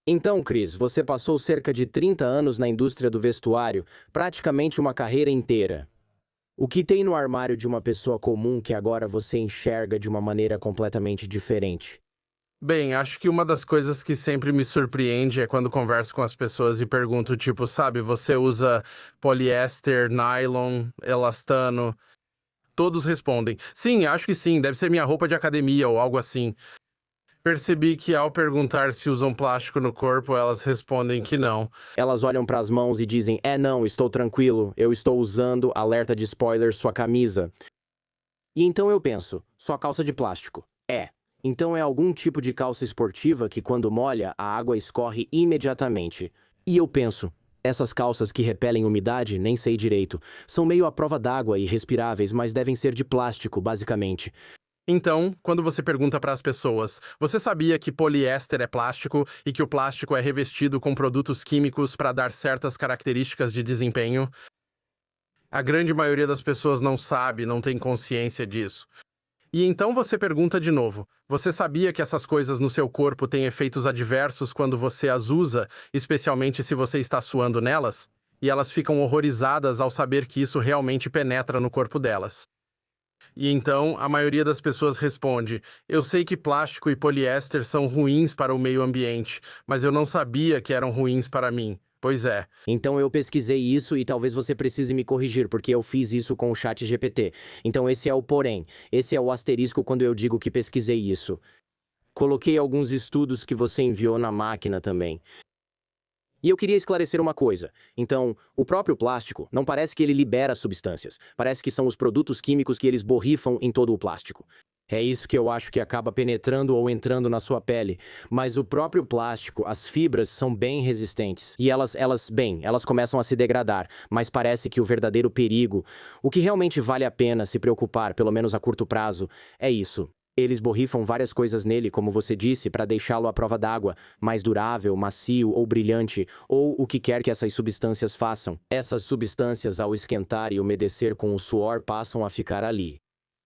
Então, Cris, você passou cerca de 30 anos na indústria do vestuário, praticamente uma carreira inteira. O que tem no armário de uma pessoa comum que agora você enxerga de uma maneira completamente diferente? Bem, acho que uma das coisas que sempre me surpreende é quando converso com as pessoas e pergunto, tipo, sabe, você usa poliéster, nylon, elastano? Todos respondem, sim, acho que sim, deve ser minha roupa de academia ou algo assim. Percebi que ao perguntar se usam plástico no corpo, elas respondem que não. Elas olham para as mãos e dizem: É, não, estou tranquilo, eu estou usando, alerta de spoiler, sua camisa. E então eu penso: sua calça de plástico. É. Então é algum tipo de calça esportiva que, quando molha, a água escorre imediatamente. E eu penso: essas calças que repelem umidade, nem sei direito. São meio à prova d'água e respiráveis, mas devem ser de plástico, basicamente. Então, quando você pergunta para as pessoas, você sabia que poliéster é plástico e que o plástico é revestido com produtos químicos para dar certas características de desempenho? A grande maioria das pessoas não sabe, não tem consciência disso. E então você pergunta de novo: você sabia que essas coisas no seu corpo têm efeitos adversos quando você as usa, especialmente se você está suando nelas? E elas ficam horrorizadas ao saber que isso realmente penetra no corpo delas. E então a maioria das pessoas responde: eu sei que plástico e poliéster são ruins para o meio ambiente, mas eu não sabia que eram ruins para mim. Pois é. Então eu pesquisei isso e talvez você precise me corrigir, porque eu fiz isso com o chat GPT. Então esse é o porém, esse é o asterisco quando eu digo que pesquisei isso. Coloquei alguns estudos que você enviou na máquina também. E eu queria esclarecer uma coisa. Então, o próprio plástico não parece que ele libera substâncias. Parece que são os produtos químicos que eles borrifam em todo o plástico. É isso que eu acho que acaba penetrando ou entrando na sua pele. Mas o próprio plástico, as fibras são bem resistentes. E elas começam a se degradar. Mas parece que o verdadeiro perigo, o que realmente vale a pena se preocupar, pelo menos a curto prazo, é isso. Eles borrifam várias coisas nele, como você disse, para deixá-lo à prova d'água, mais durável, macio ou brilhante, ou o que quer que essas substâncias façam. Essas substâncias, ao esquentar e umedecer com o suor, passam a ficar ali.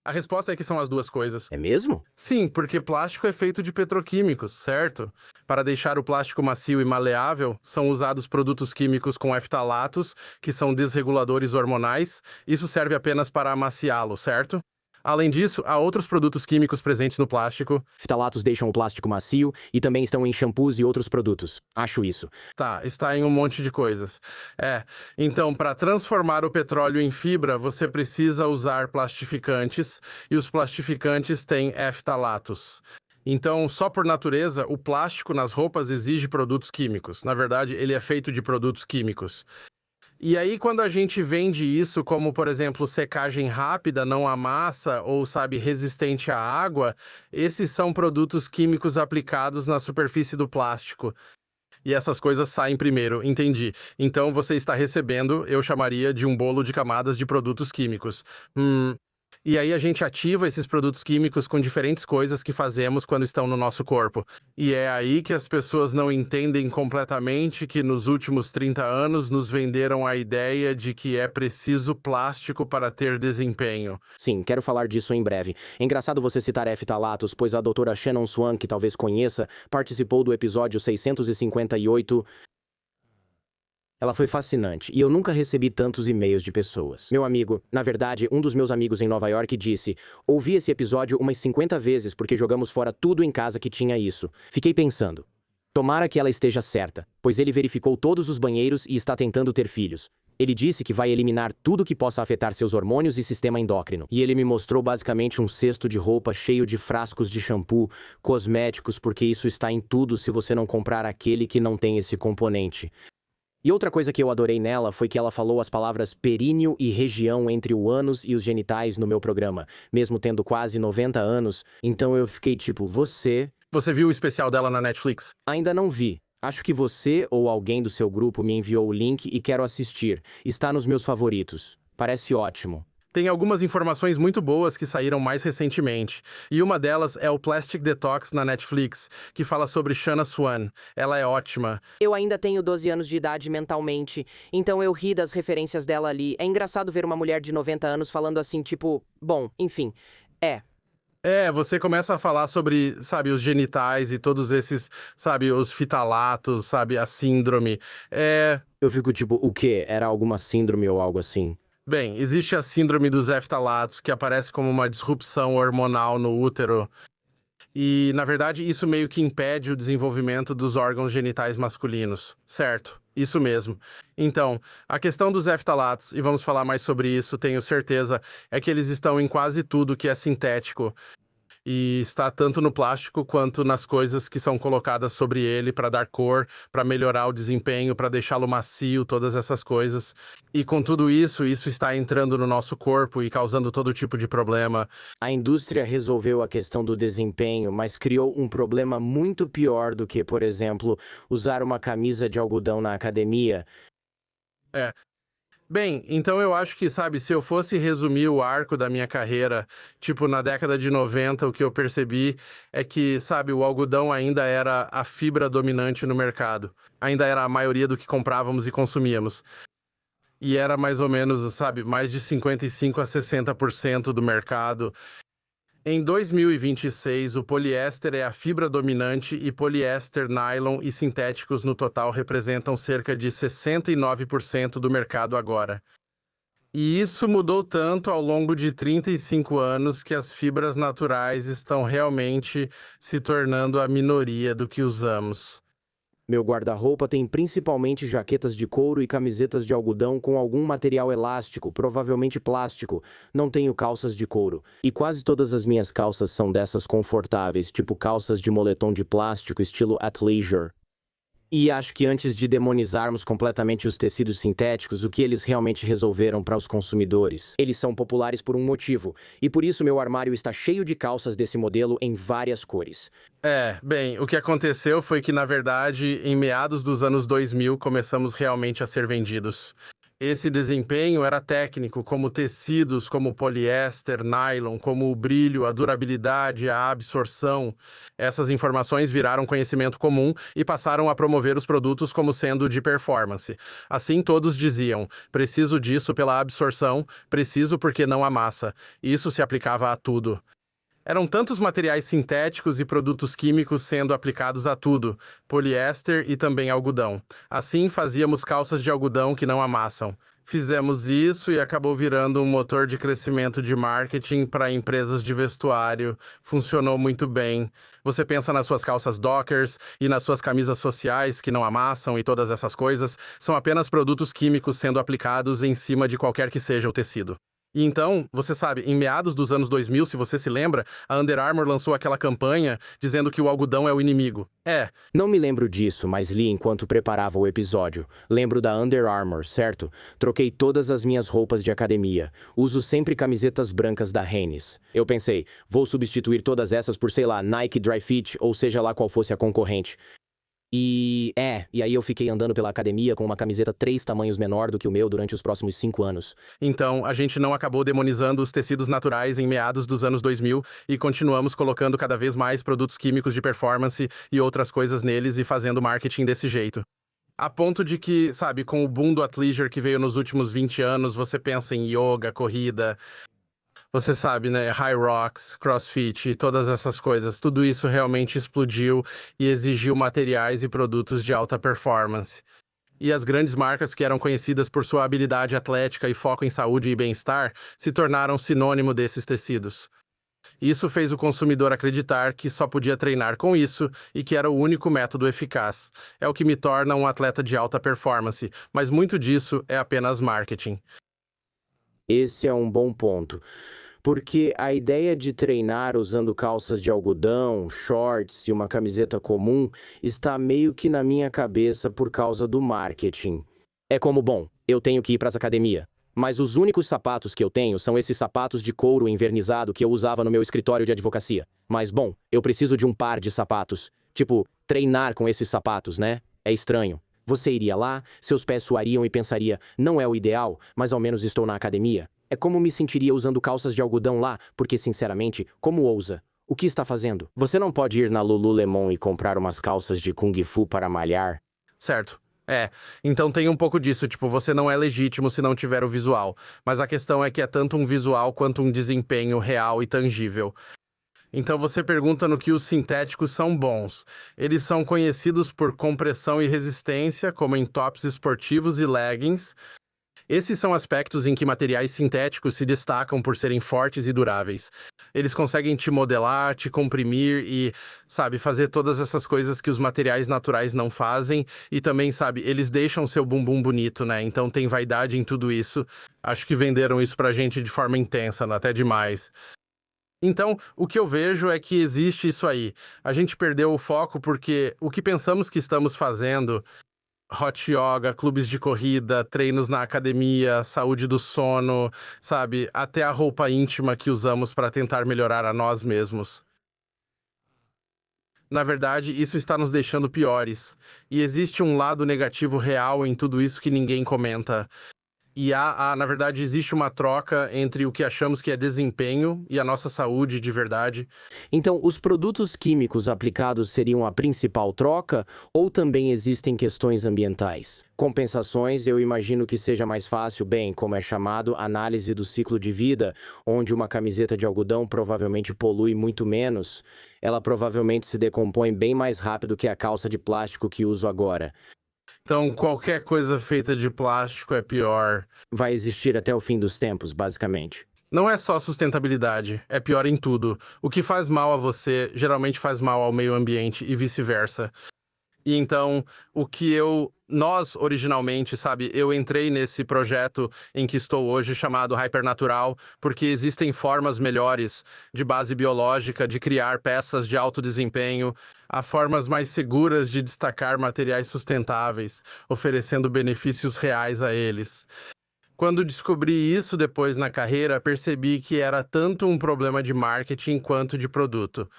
A resposta é que são as duas coisas. É mesmo? Sim, porque plástico é feito de petroquímicos, certo? Para deixar o plástico macio e maleável, são usados produtos químicos com eftalatos, que são desreguladores hormonais. Isso serve apenas para amaciá-lo, certo? Além disso, há outros produtos químicos presentes no plástico. Ftalatos deixam o plástico macio e também estão em shampoos e outros produtos. Acho isso. Tá, está em um monte de coisas. Então, para transformar o petróleo em fibra, você precisa usar plastificantes, e os plastificantes têm eftalatos. Então, só por natureza, o plástico nas roupas exige produtos químicos. Na verdade, ele é feito de produtos químicos. E aí, quando a gente vende isso como, por exemplo, secagem rápida, não amassa ou, sabe, resistente à água, esses são produtos químicos aplicados na superfície do plástico. E essas coisas saem primeiro, entendi. Então você está recebendo, eu chamaria de um bolo de camadas de produtos químicos. E aí a gente ativa esses produtos químicos com diferentes coisas que fazemos quando estão no nosso corpo. E é aí que as pessoas não entendem completamente que nos últimos 30 anos nos venderam a ideia de que é preciso plástico para ter desempenho. Sim, quero falar disso em breve. É engraçado você citar ftalatos, pois a doutora Shannon Swan, que talvez conheça, participou do episódio 658. Ela foi fascinante, e eu nunca recebi tantos e-mails de pessoas. Meu amigo, na verdade, um dos meus amigos em Nova York disse: ouvi esse episódio umas 50 vezes porque jogamos fora tudo em casa que tinha isso. Fiquei pensando. Tomara que ela esteja certa, pois ele verificou todos os banheiros e está tentando ter filhos. Ele disse que vai eliminar tudo que possa afetar seus hormônios e sistema endócrino. E ele me mostrou basicamente um cesto de roupa cheio de frascos de shampoo, cosméticos, porque isso está em tudo se você não comprar aquele que não tem esse componente. E outra coisa que eu adorei nela foi que ela falou as palavras períneo e região entre o ânus e os genitais no meu programa, mesmo tendo quase 90 anos. Então eu fiquei tipo, você... Você viu o especial dela na Netflix? Ainda não vi. Acho que você ou alguém do seu grupo me enviou o link e quero assistir. Está nos meus favoritos. Parece ótimo. Tem algumas informações muito boas que saíram mais recentemente, e uma delas é o Plastic Detox na Netflix, que fala sobre Shanna Swan. Ela é ótima. Eu ainda tenho 12 anos de idade mentalmente, então eu ri das referências dela ali. É engraçado ver uma mulher de 90 anos falando assim, tipo, bom, enfim, é. Você começa a falar sobre, sabe, os genitais e todos esses, sabe, os fitalatos, sabe, a síndrome. Eu fico tipo, o quê? Era alguma síndrome ou algo assim? Bem, existe a síndrome dos eftalatos, que aparece como uma disrupção hormonal no útero. E, na verdade, isso meio que impede o desenvolvimento dos órgãos genitais masculinos. Certo, isso mesmo. Então, a questão dos eftalatos, e vamos falar mais sobre isso, tenho certeza, é que eles estão em quase tudo que é sintético. E está tanto no plástico quanto nas coisas que são colocadas sobre ele para dar cor, para melhorar o desempenho, para deixá-lo macio, todas essas coisas. E com tudo isso, isso está entrando no nosso corpo e causando todo tipo de problema. A indústria resolveu a questão do desempenho, mas criou um problema muito pior do que, por exemplo, usar uma camisa de algodão na academia. É. Bem, então eu acho que, sabe, se eu fosse resumir o arco da minha carreira, tipo, na década de 90, o que eu percebi é que, sabe, o algodão ainda era a fibra dominante no mercado. Ainda era a maioria do que comprávamos e consumíamos. E era mais ou menos, sabe, mais de 55 a 60% do mercado. Em 2026, o poliéster é a fibra dominante e poliéster, nylon e sintéticos no total representam cerca de 69% do mercado agora. E isso mudou tanto ao longo de 35 anos que as fibras naturais estão realmente se tornando a minoria do que usamos. Meu guarda-roupa tem principalmente jaquetas de couro e camisetas de algodão com algum material elástico, provavelmente plástico. Não tenho calças de couro. E quase todas as minhas calças são dessas confortáveis, tipo calças de moletom de plástico estilo athleisure. E acho que antes de demonizarmos completamente os tecidos sintéticos, o que eles realmente resolveram para os consumidores? Eles são populares por um motivo, e por isso meu armário está cheio de calças desse modelo em várias cores. Bem, o que aconteceu foi que, na verdade, em meados dos anos 2000, começamos realmente a ser vendidos. Esse desempenho era técnico, como tecidos, como poliéster, nylon, como o brilho, a durabilidade, a absorção. Essas informações viraram conhecimento comum e passaram a promover os produtos como sendo de performance. Assim, todos diziam: preciso disso pela absorção, preciso porque não amassa. Isso se aplicava a tudo. Eram tantos materiais sintéticos e produtos químicos sendo aplicados a tudo, poliéster e também algodão. Assim, fazíamos calças de algodão que não amassam. Fizemos isso e acabou virando um motor de crescimento de marketing para empresas de vestuário. Funcionou muito bem. Você pensa nas suas calças Dockers e nas suas camisas sociais que não amassam e todas essas coisas, são apenas produtos químicos sendo aplicados em cima de qualquer que seja o tecido. E então, você sabe, em meados dos anos 2000, se você se lembra, a Under Armour lançou aquela campanha dizendo que o algodão é o inimigo. Não me lembro disso, mas li enquanto preparava o episódio. Lembro da Under Armour, certo? Troquei todas as minhas roupas de academia. Uso sempre camisetas brancas da Hanes. Eu pensei, vou substituir todas essas por, sei lá, Nike Dry Fit ou seja lá qual fosse a concorrente. E aí eu fiquei andando pela academia com uma camiseta 3 tamanhos menor do que o meu durante os próximos 5 anos. Então, a gente não acabou demonizando os tecidos naturais em meados dos anos 2000 e continuamos colocando cada vez mais produtos químicos de performance e outras coisas neles e fazendo marketing desse jeito. A ponto de que, sabe, com o boom do athleisure que veio nos últimos 20 anos, você pensa em yoga, corrida. Você sabe, né? High Rocks, CrossFit, todas essas coisas. Tudo isso realmente explodiu e exigiu materiais e produtos de alta performance. E as grandes marcas que eram conhecidas por sua habilidade atlética e foco em saúde e bem-estar se tornaram sinônimo desses tecidos. Isso fez o consumidor acreditar que só podia treinar com isso e que era o único método eficaz. É o que me torna um atleta de alta performance, mas muito disso é apenas marketing. Esse é um bom ponto. Porque a ideia de treinar usando calças de algodão, shorts e uma camiseta comum está meio que na minha cabeça por causa do marketing. É como, bom, eu tenho que ir para essa academia. Mas os únicos sapatos que eu tenho são esses sapatos de couro envernizado que eu usava no meu escritório de advocacia. Mas, bom, eu preciso de um par de sapatos. Tipo, treinar com esses sapatos, né? É estranho. Você iria lá, seus pés suariam e pensaria, não é o ideal, mas ao menos estou na academia. É como me sentiria usando calças de algodão lá, porque, sinceramente, como ousa? O que está fazendo? Você não pode ir na Lululemon e comprar umas calças de Kung Fu para malhar? Certo. Então tem um pouco disso, tipo, você não é legítimo se não tiver o visual. Mas a questão é que é tanto um visual quanto um desempenho real e tangível. Então você pergunta no que os sintéticos são bons. Eles são conhecidos por compressão e resistência, como em tops esportivos e leggings. Esses são aspectos em que materiais sintéticos se destacam por serem fortes e duráveis. Eles conseguem te modelar, te comprimir e, sabe, fazer todas essas coisas que os materiais naturais não fazem. E também, sabe, eles deixam seu bumbum bonito, né? Então tem vaidade em tudo isso. Acho que venderam isso pra gente de forma intensa, até demais. Então, o que eu vejo é que existe isso aí. A gente perdeu o foco porque o que pensamos que estamos fazendo, hot yoga, clubes de corrida, treinos na academia, saúde do sono, sabe? Até a roupa íntima que usamos para tentar melhorar a nós mesmos. Na verdade, isso está nos deixando piores. E existe um lado negativo real em tudo isso que ninguém comenta. E na verdade, existe uma troca entre o que achamos que é desempenho e a nossa saúde de verdade. Então, os produtos químicos aplicados seriam a principal troca ou também existem questões ambientais? Compensações, eu imagino que seja mais fácil, bem, como é chamado, análise do ciclo de vida, onde uma camiseta de algodão provavelmente polui muito menos. Ela provavelmente se decompõe bem mais rápido que a calça de plástico que uso agora. Então, qualquer coisa feita de plástico é pior. Vai existir até o fim dos tempos, basicamente. Não é só sustentabilidade, é pior em tudo. O que faz mal a você geralmente faz mal ao meio ambiente e vice-versa. E então, nós originalmente, sabe, eu entrei nesse projeto em que estou hoje chamado Hypernatural, porque existem formas melhores de base biológica de criar peças de alto desempenho, há formas mais seguras de destacar materiais sustentáveis, oferecendo benefícios reais a eles. Quando descobri isso depois na carreira, percebi que era tanto um problema de marketing quanto de produto.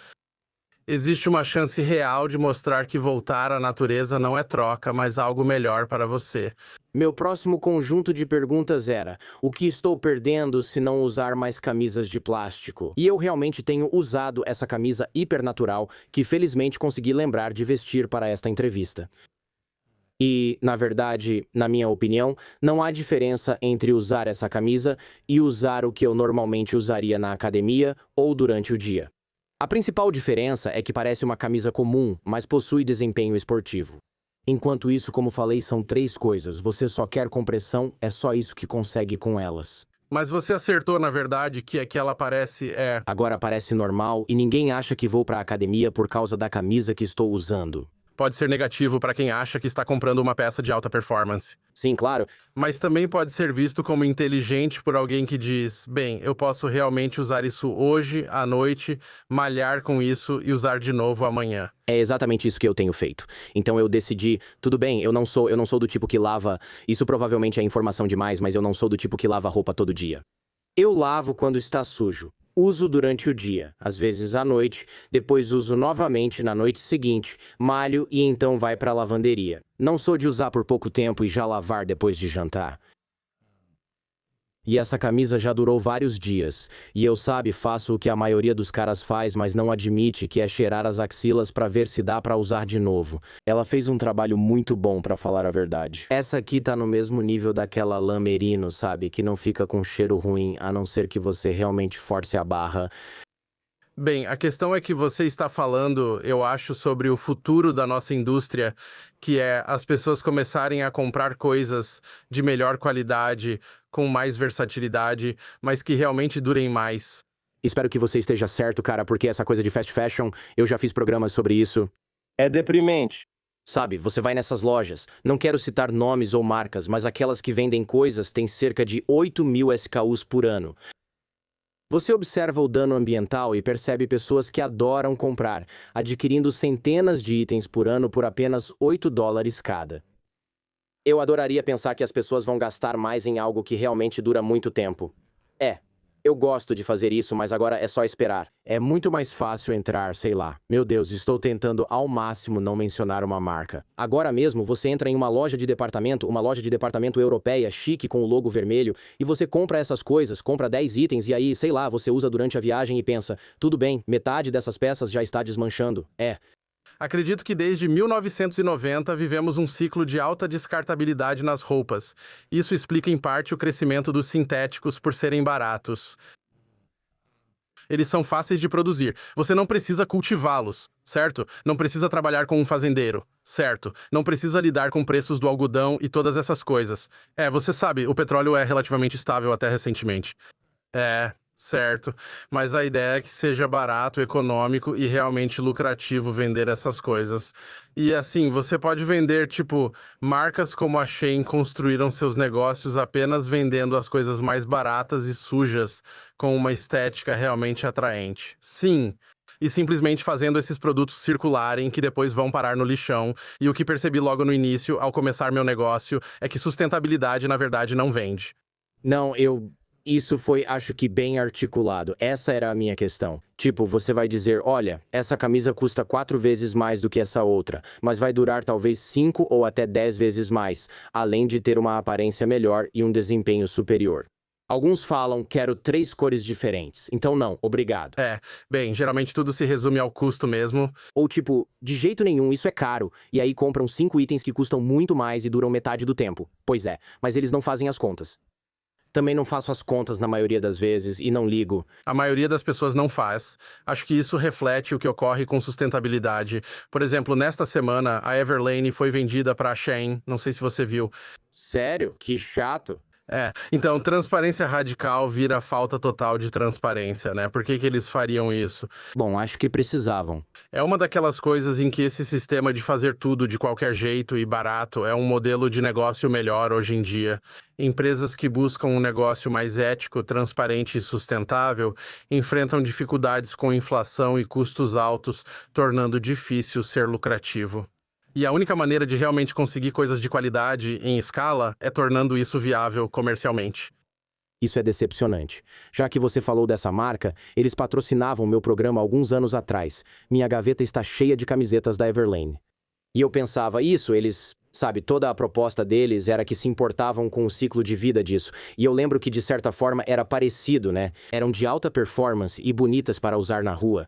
Existe uma chance real de mostrar que voltar à natureza não é troca, mas algo melhor para você. Meu próximo conjunto de perguntas era: o que estou perdendo se não usar mais camisas de plástico? E eu realmente tenho usado essa camisa hipernatural que felizmente consegui lembrar de vestir para esta entrevista. E, na verdade, na minha opinião, não há diferença entre usar essa camisa e usar o que eu normalmente usaria na academia ou durante o dia. A principal diferença é que parece uma camisa comum, mas possui desempenho esportivo. Enquanto isso, como falei, são 3 coisas. Você só quer compressão, é só isso que consegue com elas. Mas você acertou, na verdade, que aquela parece Agora parece normal e ninguém acha que vou para a academia por causa da camisa que estou usando. pode ser negativo para quem acha que está comprando uma peça de alta performance. Sim, claro. Mas também pode ser visto como inteligente por alguém que diz: bem, eu posso realmente usar isso hoje, à noite, malhar com isso e usar de novo amanhã. É exatamente isso que eu tenho feito. Então eu decidi, tudo bem, eu não sou do tipo que lava, isso provavelmente é informação demais, mas eu não sou do tipo que lava roupa todo dia. Eu lavo quando está sujo. Uso durante o dia, às vezes à noite, depois uso novamente na noite seguinte, malho e então vai para a lavanderia. Não sou de usar por pouco tempo e já lavar depois de jantar. E essa camisa já durou vários dias, e eu faço o que a maioria dos caras faz, mas não admite, que é cheirar as axilas pra ver se dá pra usar de novo. Ela fez um trabalho muito bom, pra falar a verdade. Essa aqui tá no mesmo nível daquela lã merino, sabe? Que não fica com cheiro ruim, a não ser que você realmente force a barra. Bem, a questão é que você está falando, eu acho, sobre o futuro da nossa indústria, que é as pessoas começarem a comprar coisas de melhor qualidade, com mais versatilidade, mas que realmente durem mais. Espero que você esteja certo, cara, porque essa coisa de fast fashion, eu já fiz programas sobre isso. É deprimente. Sabe, você vai nessas lojas, não quero citar nomes ou marcas, mas aquelas que vendem coisas têm cerca de 8.000 SKUs por ano. Você observa o dano ambiental e percebe pessoas que adoram comprar, adquirindo centenas de itens por ano por apenas $8 cada. Eu adoraria pensar que as pessoas vão gastar mais em algo que realmente dura muito tempo. Eu gosto de fazer isso, mas agora é só esperar. É muito mais fácil entrar, sei lá. Meu Deus, estou tentando ao máximo não mencionar uma marca. Agora mesmo, você entra em uma loja de departamento europeia, chique, com o logo vermelho, e você compra essas coisas, compra 10 itens e aí, sei lá, você usa durante a viagem e pensa, tudo bem, metade dessas peças já está desmanchando. Acredito que desde 1990 vivemos um ciclo de alta descartabilidade nas roupas. Isso explica em parte o crescimento dos sintéticos por serem baratos. Eles são fáceis de produzir. Você não precisa cultivá-los, certo? Não precisa trabalhar com um fazendeiro, certo? Não precisa lidar com preços do algodão e todas essas coisas. Você sabe, o petróleo é relativamente estável até recentemente. Certo. Mas a ideia é que seja barato, econômico e realmente lucrativo vender essas coisas. E assim, você pode vender, tipo, marcas como a Shein construíram seus negócios apenas vendendo as coisas mais baratas e sujas, com uma estética realmente atraente. Sim. E simplesmente fazendo esses produtos circularem, que depois vão parar no lixão. E o que percebi logo no início, ao começar meu negócio, é que sustentabilidade, na verdade, não vende. Não, Isso foi, acho que, bem articulado. Essa era a minha questão. Tipo, você vai dizer, olha, essa camisa custa 4 vezes mais do que essa outra, mas vai durar talvez 5 ou até 10 vezes mais, além de ter uma aparência melhor e um desempenho superior. Alguns falam, quero 3 cores diferentes. Então não, obrigado. Bem, geralmente tudo se resume ao custo mesmo. Ou tipo, de jeito nenhum, isso é caro. E aí compram 5 itens que custam muito mais e duram metade do tempo. Pois é, mas eles não fazem as contas. Também não faço as contas na maioria das vezes e não ligo. A maioria das pessoas não faz. Acho que isso reflete o que ocorre com sustentabilidade. Por exemplo, nesta semana, a Everlane foi vendida para a Shein, não sei se você viu. Sério? Que chato. Então, transparência radical vira falta total de transparência, né? Por que eles fariam isso? Bom, acho que precisavam. É uma daquelas coisas em que esse sistema de fazer tudo de qualquer jeito e barato é um modelo de negócio melhor hoje em dia. Empresas que buscam um negócio mais ético, transparente e sustentável enfrentam dificuldades com inflação e custos altos, tornando difícil ser lucrativo. E a única maneira de realmente conseguir coisas de qualidade em escala é tornando isso viável comercialmente. Isso é decepcionante. Já que você falou dessa marca, eles patrocinavam meu programa alguns anos atrás. Minha gaveta está cheia de camisetas da Everlane. E eu pensava, sabe, toda a proposta deles era que se importavam com o ciclo de vida disso. E eu lembro que, de certa forma, era parecido, né? Eram de alta performance e bonitas para usar na rua.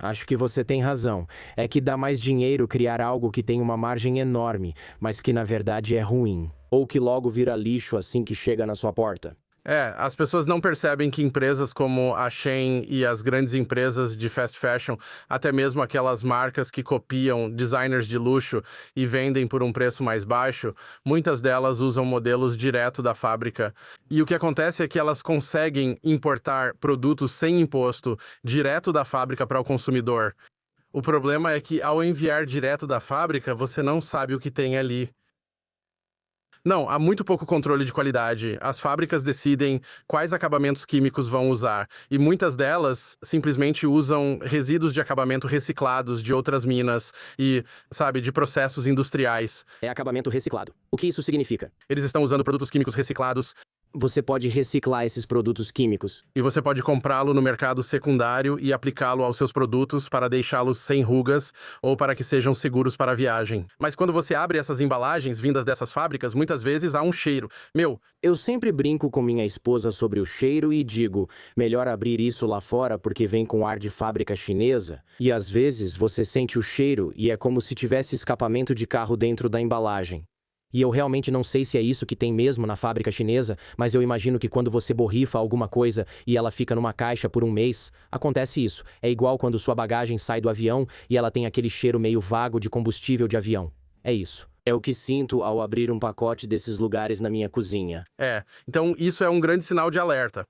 Acho que você tem razão. É que dá mais dinheiro criar algo que tem uma margem enorme, mas que na verdade é ruim. Ou que logo vira lixo assim que chega na sua porta. As pessoas não percebem que empresas como a Shein e as grandes empresas de fast fashion, até mesmo aquelas marcas que copiam designers de luxo e vendem por um preço mais baixo, muitas delas usam modelos direto da fábrica. E o que acontece é que elas conseguem importar produtos sem imposto direto da fábrica para o consumidor. O problema é que, ao enviar direto da fábrica, você não sabe o que tem ali. Não, há muito pouco controle de qualidade. As fábricas decidem quais acabamentos químicos vão usar, e muitas delas simplesmente usam resíduos de acabamento reciclados de outras minas e, sabe, de processos industriais. É acabamento reciclado. O que isso significa? Eles estão usando produtos químicos reciclados. Você pode reciclar esses produtos químicos. E você pode comprá-lo no mercado secundário e aplicá-lo aos seus produtos para deixá-los sem rugas ou para que sejam seguros para a viagem. Mas quando você abre essas embalagens vindas dessas fábricas, muitas vezes há um cheiro. Eu sempre brinco com minha esposa sobre o cheiro e digo, melhor abrir isso lá fora porque vem com ar de fábrica chinesa. E às vezes você sente o cheiro e é como se tivesse escapamento de carro dentro da embalagem. E eu realmente não sei se é isso que tem mesmo na fábrica chinesa, mas eu imagino que quando você borrifa alguma coisa e ela fica numa caixa por um mês, acontece isso. É igual quando sua bagagem sai do avião e ela tem aquele cheiro meio vago de combustível de avião. É isso. É o que sinto ao abrir um pacote desses lugares na minha cozinha. Então isso é um grande sinal de alerta.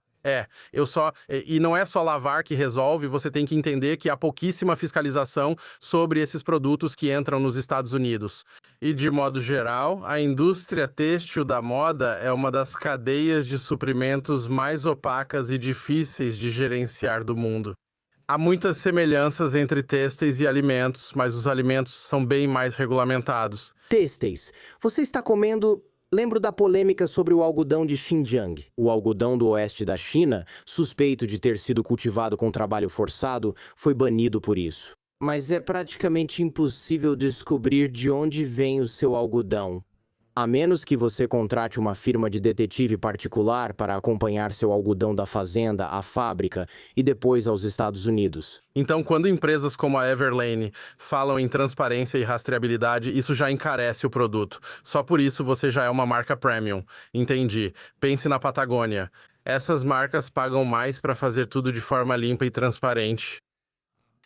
E não é só lavar que resolve, você tem que entender que há pouquíssima fiscalização sobre esses produtos que entram nos Estados Unidos. E, de modo geral, a indústria têxtil da moda é uma das cadeias de suprimentos mais opacas e difíceis de gerenciar do mundo. Há muitas semelhanças entre têxteis e alimentos, mas os alimentos são bem mais regulamentados. Têxteis. Você está comendo... Lembro da polêmica sobre o algodão de Xinjiang. O algodão do oeste da China, suspeito de ter sido cultivado com trabalho forçado, foi banido por isso. Mas é praticamente impossível descobrir de onde vem o seu algodão. A menos que você contrate uma firma de detetive particular para acompanhar seu algodão da fazenda à fábrica e depois aos Estados Unidos. Então, quando empresas como a Everlane falam em transparência e rastreabilidade, isso já encarece o produto. Só por isso você já é uma marca premium. Entendi. Pense na Patagônia. Essas marcas pagam mais para fazer tudo de forma limpa e transparente.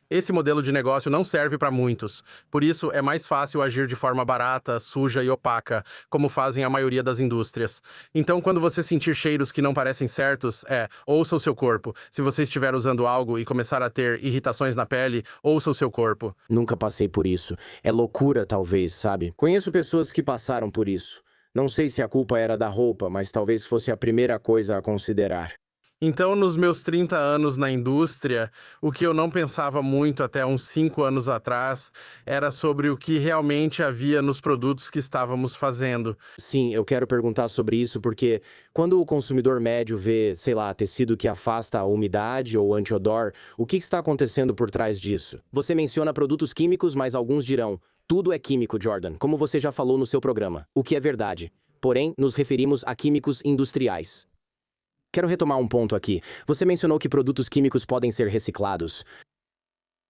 Esse modelo de negócio não serve para muitos, por isso é mais fácil agir de forma barata, suja e opaca, como fazem a maioria das indústrias. Então, quando você sentir cheiros que não parecem certos, ouça o seu corpo. Se você estiver usando algo e começar a ter irritações na pele, ouça o seu corpo. Nunca passei por isso. É loucura, talvez, sabe? Conheço pessoas que passaram por isso. Não sei se a culpa era da roupa, mas talvez fosse a primeira coisa a considerar. Então, nos meus 30 anos na indústria, o que eu não pensava muito até uns 5 anos atrás era sobre o que realmente havia nos produtos que estávamos fazendo. Sim, eu quero perguntar sobre isso porque quando o consumidor médio vê, sei lá, tecido que afasta a umidade ou anti-odor, o que está acontecendo por trás disso? Você menciona produtos químicos, mas alguns dirão: tudo é químico, Jordan, como você já falou no seu programa, o que é verdade. Porém, nos referimos a químicos industriais. Quero retomar um ponto aqui. Você mencionou que produtos químicos podem ser reciclados.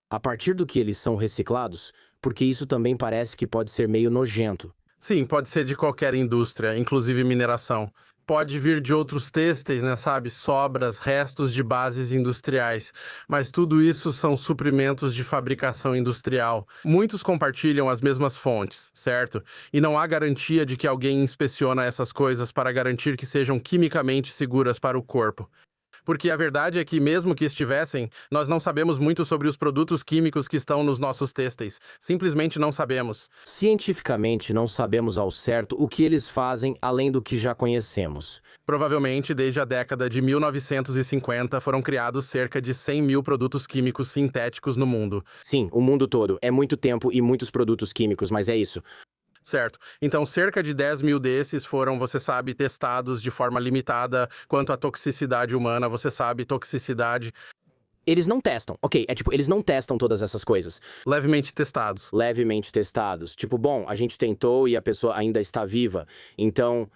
A partir do que eles são reciclados? Porque isso também parece que pode ser meio nojento. Sim, pode ser de qualquer indústria, inclusive mineração. Pode vir de outros têxteis, né, sabe? Sobras, restos de bases industriais. Mas tudo isso são suprimentos de fabricação industrial. Muitos compartilham as mesmas fontes, certo? E não há garantia de que alguém inspeciona essas coisas para garantir que sejam quimicamente seguras para o corpo. Porque a verdade é que, mesmo que estivessem, nós não sabemos muito sobre os produtos químicos que estão nos nossos têxteis. Simplesmente não sabemos. Cientificamente, não sabemos ao certo o que eles fazem além do que já conhecemos. Provavelmente, desde a década de 1950, foram criados cerca de 100 mil produtos químicos sintéticos no mundo. Sim, o mundo todo. É muito tempo e muitos produtos químicos, mas é isso. Certo. Então, cerca de 10 mil desses foram, você sabe, testados de forma limitada quanto à toxicidade humana, você sabe, toxicidade Eles não testam. Ok, é tipo, eles não testam todas essas coisas. levemente testados. Levemente testados. Tipo, bom, a gente tentou e a pessoa ainda está viva. Então,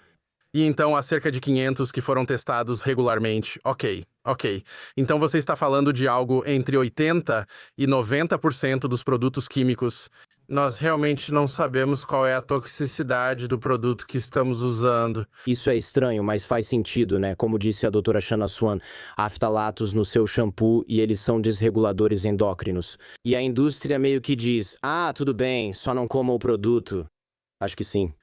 E então há cerca de 500 que foram testados regularmente. Ok, ok. Então você está falando de algo entre 80 e 90% dos produtos químicos. Nós realmente não sabemos qual é a toxicidade do produto que estamos usando. isso é estranho, mas faz sentido, né? Como disse a doutora Shanna Swan, há ftalatos no seu shampoo e eles são desreguladores endócrinos. E a indústria meio que diz: ah, tudo bem, só não coma o produto. Acho que sim.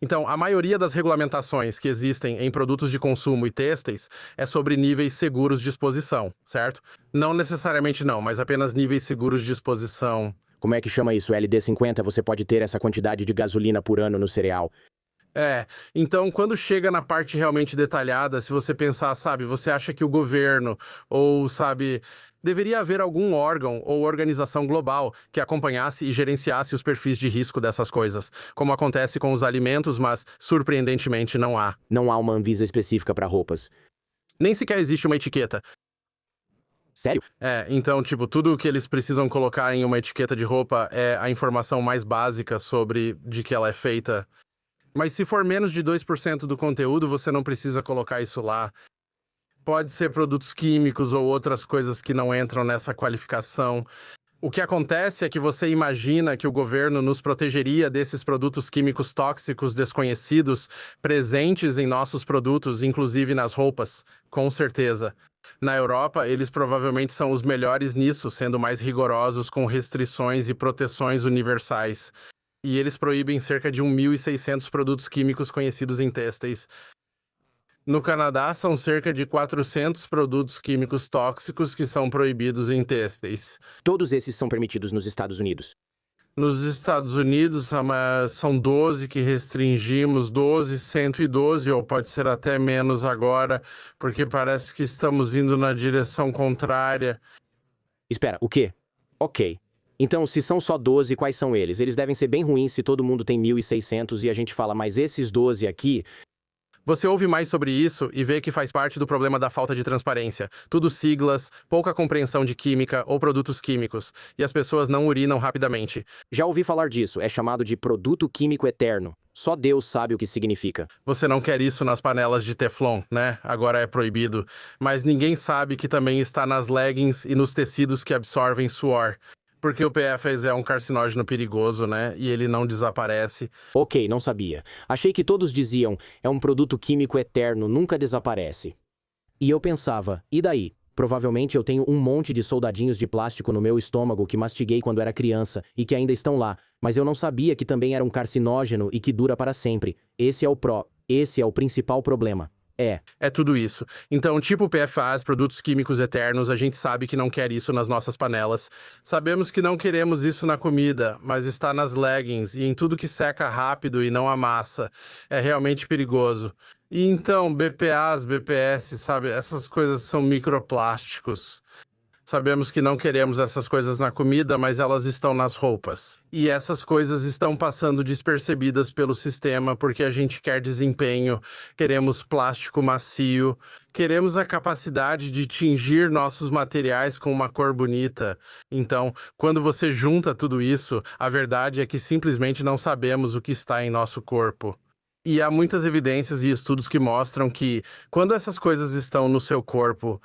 Então, a maioria das regulamentações que existem em produtos de consumo e têxteis é sobre níveis seguros de exposição, certo? Não necessariamente não, mas apenas níveis seguros de exposição. Como é que chama isso? LD50, você pode ter essa quantidade de gasolina por ano no cereal. Então quando chega na parte realmente detalhada, se você pensar, sabe, você acha que o governo, ou, sabe, deveria haver algum órgão ou organização global que acompanhasse e gerenciasse os perfis de risco dessas coisas, como acontece com os alimentos, mas, surpreendentemente, não há. Não há uma Anvisa específica para roupas. Nem sequer existe uma etiqueta. Sério? Então, tipo, tudo o que eles precisam colocar em uma etiqueta de roupa é a informação mais básica sobre de que ela é feita. Mas se for menos de 2% do conteúdo, você não precisa colocar isso lá. Pode ser produtos químicos ou outras coisas que não entram nessa qualificação. O que acontece é que você imagina que o governo nos protegeria desses produtos químicos tóxicos desconhecidos presentes em nossos produtos, inclusive nas roupas, com certeza. Na Europa, eles provavelmente são os melhores nisso, sendo mais rigorosos com restrições e proteções universais. E eles proíbem cerca de 1.600 produtos químicos conhecidos em têxteis. No Canadá, são cerca de 400 produtos químicos tóxicos que são proibidos em têxteis. Todos esses são permitidos nos Estados Unidos. Nos Estados Unidos, são 12 que restringimos, 12, 112, ou pode ser até menos agora, porque parece que estamos indo na direção contrária. Espera, o quê? Ok. Então, se são só 12, quais são eles? Eles devem ser bem ruins se todo mundo tem 1.600 e a gente fala, mas esses 12 aqui... Você ouve mais sobre isso e vê que faz parte do problema da falta de transparência. Tudo siglas, pouca compreensão de química ou produtos químicos, e as pessoas não urinam rapidamente. Já ouvi falar disso, é chamado de produto químico eterno. Só Deus sabe o que significa. Você não quer isso nas panelas de Teflon, né? Agora é proibido. Mas ninguém sabe que também está nas leggings e nos tecidos que absorvem suor. Porque o PFAS é um carcinógeno perigoso, né? E ele não desaparece. Ok, não sabia. Achei que todos diziam, é um produto químico eterno, nunca desaparece. E eu pensava, e daí? Provavelmente eu tenho um monte de soldadinhos de plástico no meu estômago que mastiguei quando era criança e que ainda estão lá, mas eu não sabia que também era um carcinógeno e que dura para sempre. Esse é o principal problema. É tudo isso. Então, tipo PFAs, produtos químicos eternos, a gente sabe que não quer isso nas nossas panelas. Sabemos que não queremos isso na comida, mas está nas leggings e em tudo que seca rápido e não amassa. É realmente perigoso. E então, BPAs, BPS, sabe? Essas coisas são microplásticos. Sabemos que não queremos essas coisas na comida, mas elas estão nas roupas. E essas coisas estão passando despercebidas pelo sistema porque a gente quer desempenho, queremos plástico macio, queremos a capacidade de tingir nossos materiais com uma cor bonita. Então, quando você junta tudo isso, a verdade é que simplesmente não sabemos o que está em nosso corpo. E há muitas evidências e estudos que mostram que, quando essas coisas estão no seu corpo,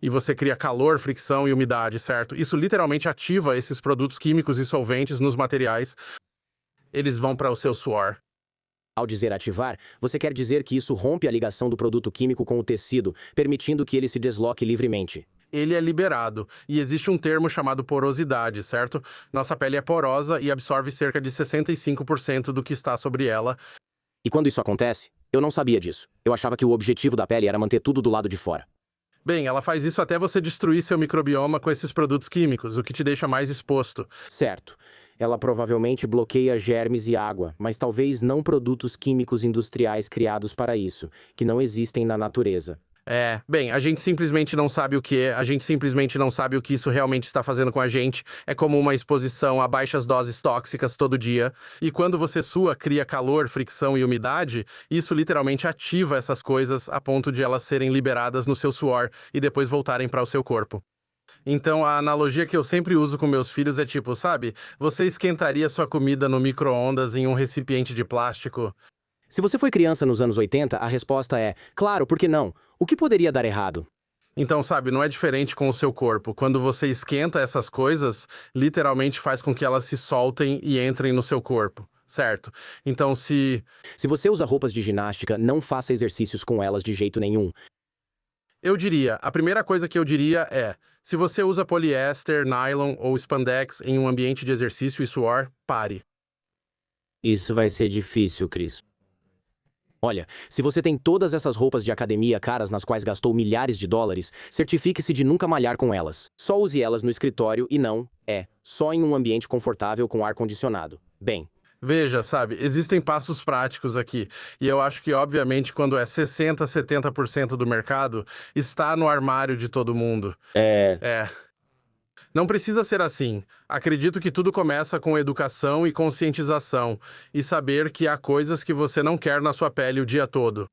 e você cria calor, fricção e umidade, certo? Isso literalmente ativa esses produtos químicos e solventes nos materiais. Eles vão para o seu suor. Ao dizer ativar, você quer dizer que isso rompe a ligação do produto químico com o tecido, permitindo que ele se desloque livremente. Ele é liberado, e existe um termo chamado porosidade, certo? Nossa pele é porosa e absorve cerca de 65% do que está sobre ela. E quando isso acontece, eu não sabia disso. Eu achava que o objetivo da pele era manter tudo do lado de fora. Bem, ela faz isso até você destruir seu microbioma com esses produtos químicos, o que te deixa mais exposto. Certo. Ela provavelmente bloqueia germes e água, mas talvez não produtos químicos industriais criados para isso, que não existem na natureza. Bem, a gente simplesmente não sabe o que é, a gente simplesmente não sabe o que isso realmente está fazendo com a gente. É como uma exposição a baixas doses tóxicas todo dia. E quando você sua, cria calor, fricção e umidade, isso literalmente ativa essas coisas a ponto de elas serem liberadas no seu suor e depois voltarem para o seu corpo. Então, a analogia que eu sempre uso com meus filhos é tipo, sabe? Você esquentaria sua comida no micro-ondas em um recipiente de plástico? Se você foi criança nos anos 80, a resposta é: claro, por que não? O que poderia dar errado? Então, sabe, não é diferente com o seu corpo. Quando você esquenta essas coisas, literalmente faz com que elas se soltem e entrem no seu corpo, certo? Então, Se você usa roupas de ginástica, não faça exercícios com elas de jeito nenhum. a primeira coisa que eu diria é, se você usa poliéster, nylon ou spandex em um ambiente de exercício e suor, pare. Isso vai ser difícil, Chris. Olha, se você tem todas essas roupas de academia caras nas quais gastou milhares de dólares, certifique-se de nunca malhar com elas. Só use elas no escritório e só em um ambiente confortável com ar-condicionado. Bem, Veja, sabe, existem passos práticos aqui, e eu acho que, obviamente, quando é 60, 70% do mercado, está no armário de todo mundo. É. Não precisa ser assim. Acredito que tudo começa com educação e conscientização, e saber que há coisas que você não quer na sua pele o dia todo.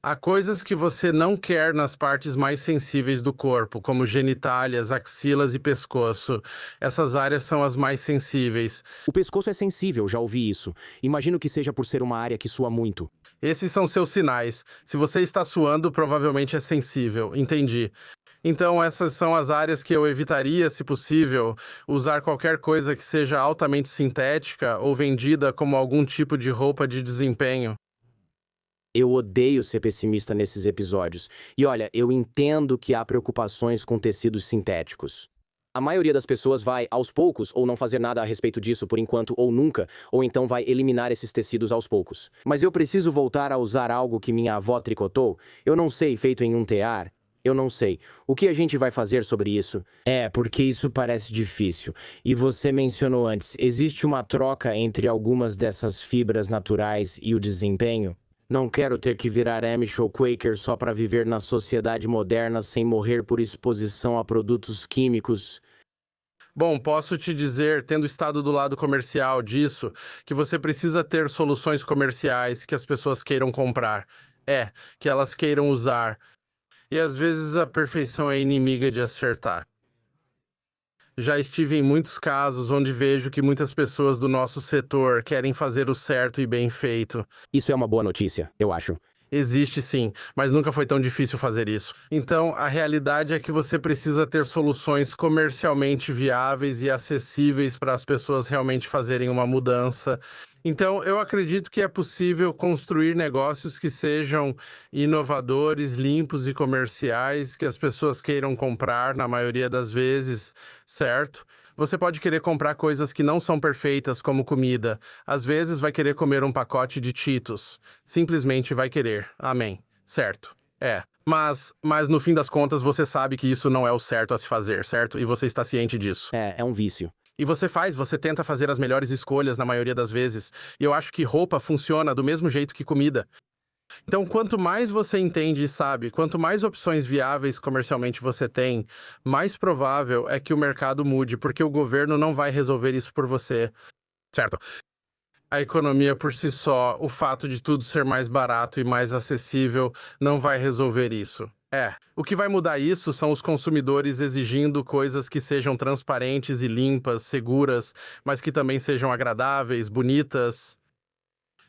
Há coisas que você não quer nas partes mais sensíveis do corpo, como genitálias, axilas e pescoço. Essas áreas são as mais sensíveis. o pescoço é sensível, já ouvi isso. Imagino que seja por ser uma área que sua muito. Esses são seus sinais. Se você está suando, provavelmente é sensível. Entendi. Então, essas são as áreas que eu evitaria, se possível, usar qualquer coisa que seja altamente sintética ou vendida como algum tipo de roupa de desempenho. Eu odeio ser pessimista nesses episódios. E olha, eu entendo que há preocupações com tecidos sintéticos. A maioria das pessoas vai, aos poucos, ou não fazer nada a respeito disso por enquanto ou nunca, ou então vai eliminar esses tecidos aos poucos. Mas eu preciso voltar a usar algo que minha avó tricotou, eu não sei, feito em um tear. Eu não sei. O que a gente vai fazer sobre isso? Porque isso parece difícil. E você mencionou antes, existe uma troca entre algumas dessas fibras naturais e o desempenho? Não quero ter que virar Amish ou Quaker só para viver na sociedade moderna sem morrer por exposição a produtos químicos. Bom, posso te dizer, tendo estado do lado comercial disso, que você precisa ter soluções comerciais que as pessoas queiram comprar. Que elas queiram usar. E às vezes a perfeição é inimiga de acertar. Já estive em muitos casos onde vejo que muitas pessoas do nosso setor querem fazer o certo e bem feito. Isso é uma boa notícia, eu acho. Existe sim, mas nunca foi tão difícil fazer isso. Então, a realidade é que você precisa ter soluções comercialmente viáveis e acessíveis para as pessoas realmente fazerem uma mudança. Então, eu acredito que é possível construir negócios que sejam inovadores, limpos e comerciais, que as pessoas queiram comprar na maioria das vezes, certo? Você pode querer comprar coisas que não são perfeitas, como comida. Às vezes vai querer comer um pacote de Cheetos. Simplesmente vai querer. Amém. Certo. É. Mas no fim das contas você sabe que isso não é o certo a se fazer, certo? E você está ciente disso. É um vício. E você tenta fazer as melhores escolhas na maioria das vezes. E eu acho que roupa funciona do mesmo jeito que comida. Então, quanto mais você entende e sabe, quanto mais opções viáveis comercialmente você tem, mais provável é que o mercado mude, porque o governo não vai resolver isso por você, certo? A economia por si só, o fato de tudo ser mais barato e mais acessível, não vai resolver isso. O que vai mudar isso são os consumidores exigindo coisas que sejam transparentes e limpas, seguras, mas que também sejam agradáveis, bonitas.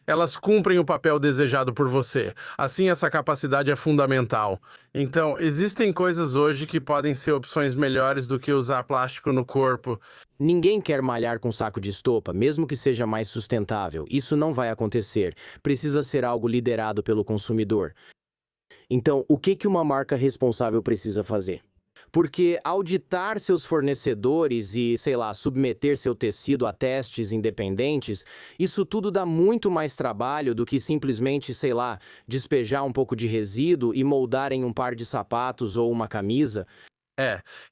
Elas cumprem o papel desejado por você. Assim, essa capacidade é fundamental. Então, existem coisas hoje que podem ser opções melhores do que usar plástico no corpo. Ninguém quer malhar com saco de estopa, mesmo que seja mais sustentável. Isso não vai acontecer. Precisa ser algo liderado pelo consumidor. Então, o que uma marca responsável precisa fazer? Porque auditar seus fornecedores e, sei lá, submeter seu tecido a testes independentes, isso tudo dá muito mais trabalho do que simplesmente, sei lá, despejar um pouco de resíduo e moldar em um par de sapatos ou uma camisa.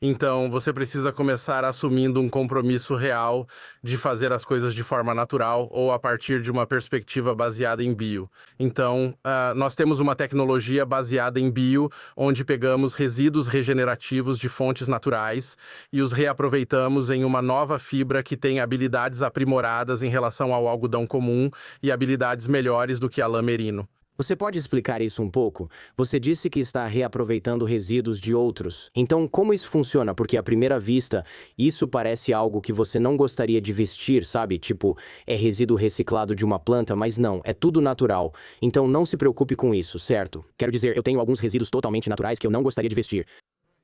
Então você precisa começar assumindo um compromisso real de fazer as coisas de forma natural ou a partir de uma perspectiva baseada em bio. Então, nós temos uma tecnologia baseada em bio, onde pegamos resíduos regenerativos de fontes naturais e os reaproveitamos em uma nova fibra que tem habilidades aprimoradas em relação ao algodão comum e habilidades melhores do que a lã merino. Você pode explicar isso um pouco? Você disse que está reaproveitando resíduos de outros. Então, como isso funciona? Porque à primeira vista, isso parece algo que você não gostaria de vestir, sabe? Tipo, é resíduo reciclado de uma planta, mas não, é tudo natural. Então não se preocupe com isso, certo? Quero dizer, eu tenho alguns resíduos totalmente naturais que eu não gostaria de vestir.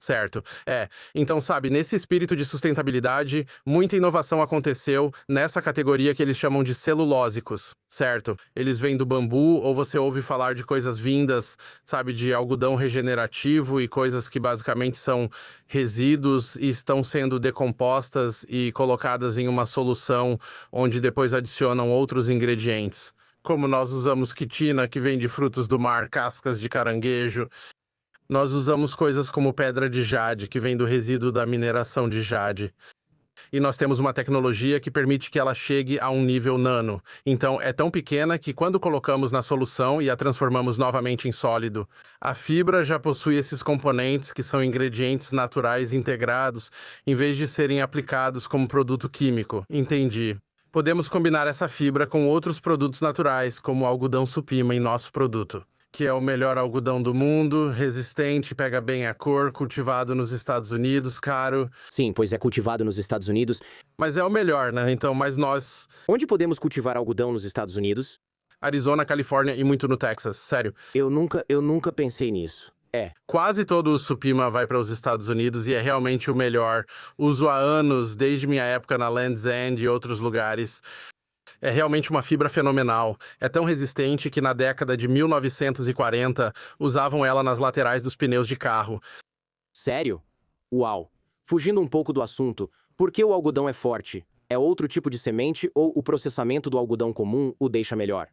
Certo. Então, sabe, nesse espírito de sustentabilidade, muita inovação aconteceu nessa categoria que eles chamam de celulósicos, certo? Eles vêm do bambu, ou você ouve falar de coisas vindas, sabe, de algodão regenerativo e coisas que basicamente são resíduos e estão sendo decompostas e colocadas em uma solução onde depois adicionam outros ingredientes. Como nós usamos quitina, que vem de frutos do mar, cascas de caranguejo. Nós usamos coisas como pedra de jade, que vem do resíduo da mineração de jade. E nós temos uma tecnologia que permite que ela chegue a um nível nano. Então, é tão pequena que quando colocamos na solução e a transformamos novamente em sólido, a fibra já possui esses componentes que são ingredientes naturais integrados, em vez de serem aplicados como produto químico. Entendi. Podemos combinar essa fibra com outros produtos naturais, como o algodão supima em nosso produto, que é o melhor algodão do mundo, resistente, pega bem a cor, cultivado nos Estados Unidos, caro. Sim, pois é cultivado nos Estados Unidos. Mas é o melhor, né? Então, mas nós, Onde podemos cultivar algodão nos Estados Unidos? Arizona, Califórnia e muito no Texas, sério. Eu nunca pensei nisso. Quase todo o supima vai para os Estados Unidos e é realmente o melhor. Uso há anos, desde minha época na Land's End e outros lugares. É realmente uma fibra fenomenal. É tão resistente que na década de 1940 usavam ela nas laterais dos pneus de carro. Sério? Uau! Fugindo um pouco do assunto, por que o algodão é forte? É outro tipo de semente ou o processamento do algodão comum o deixa melhor?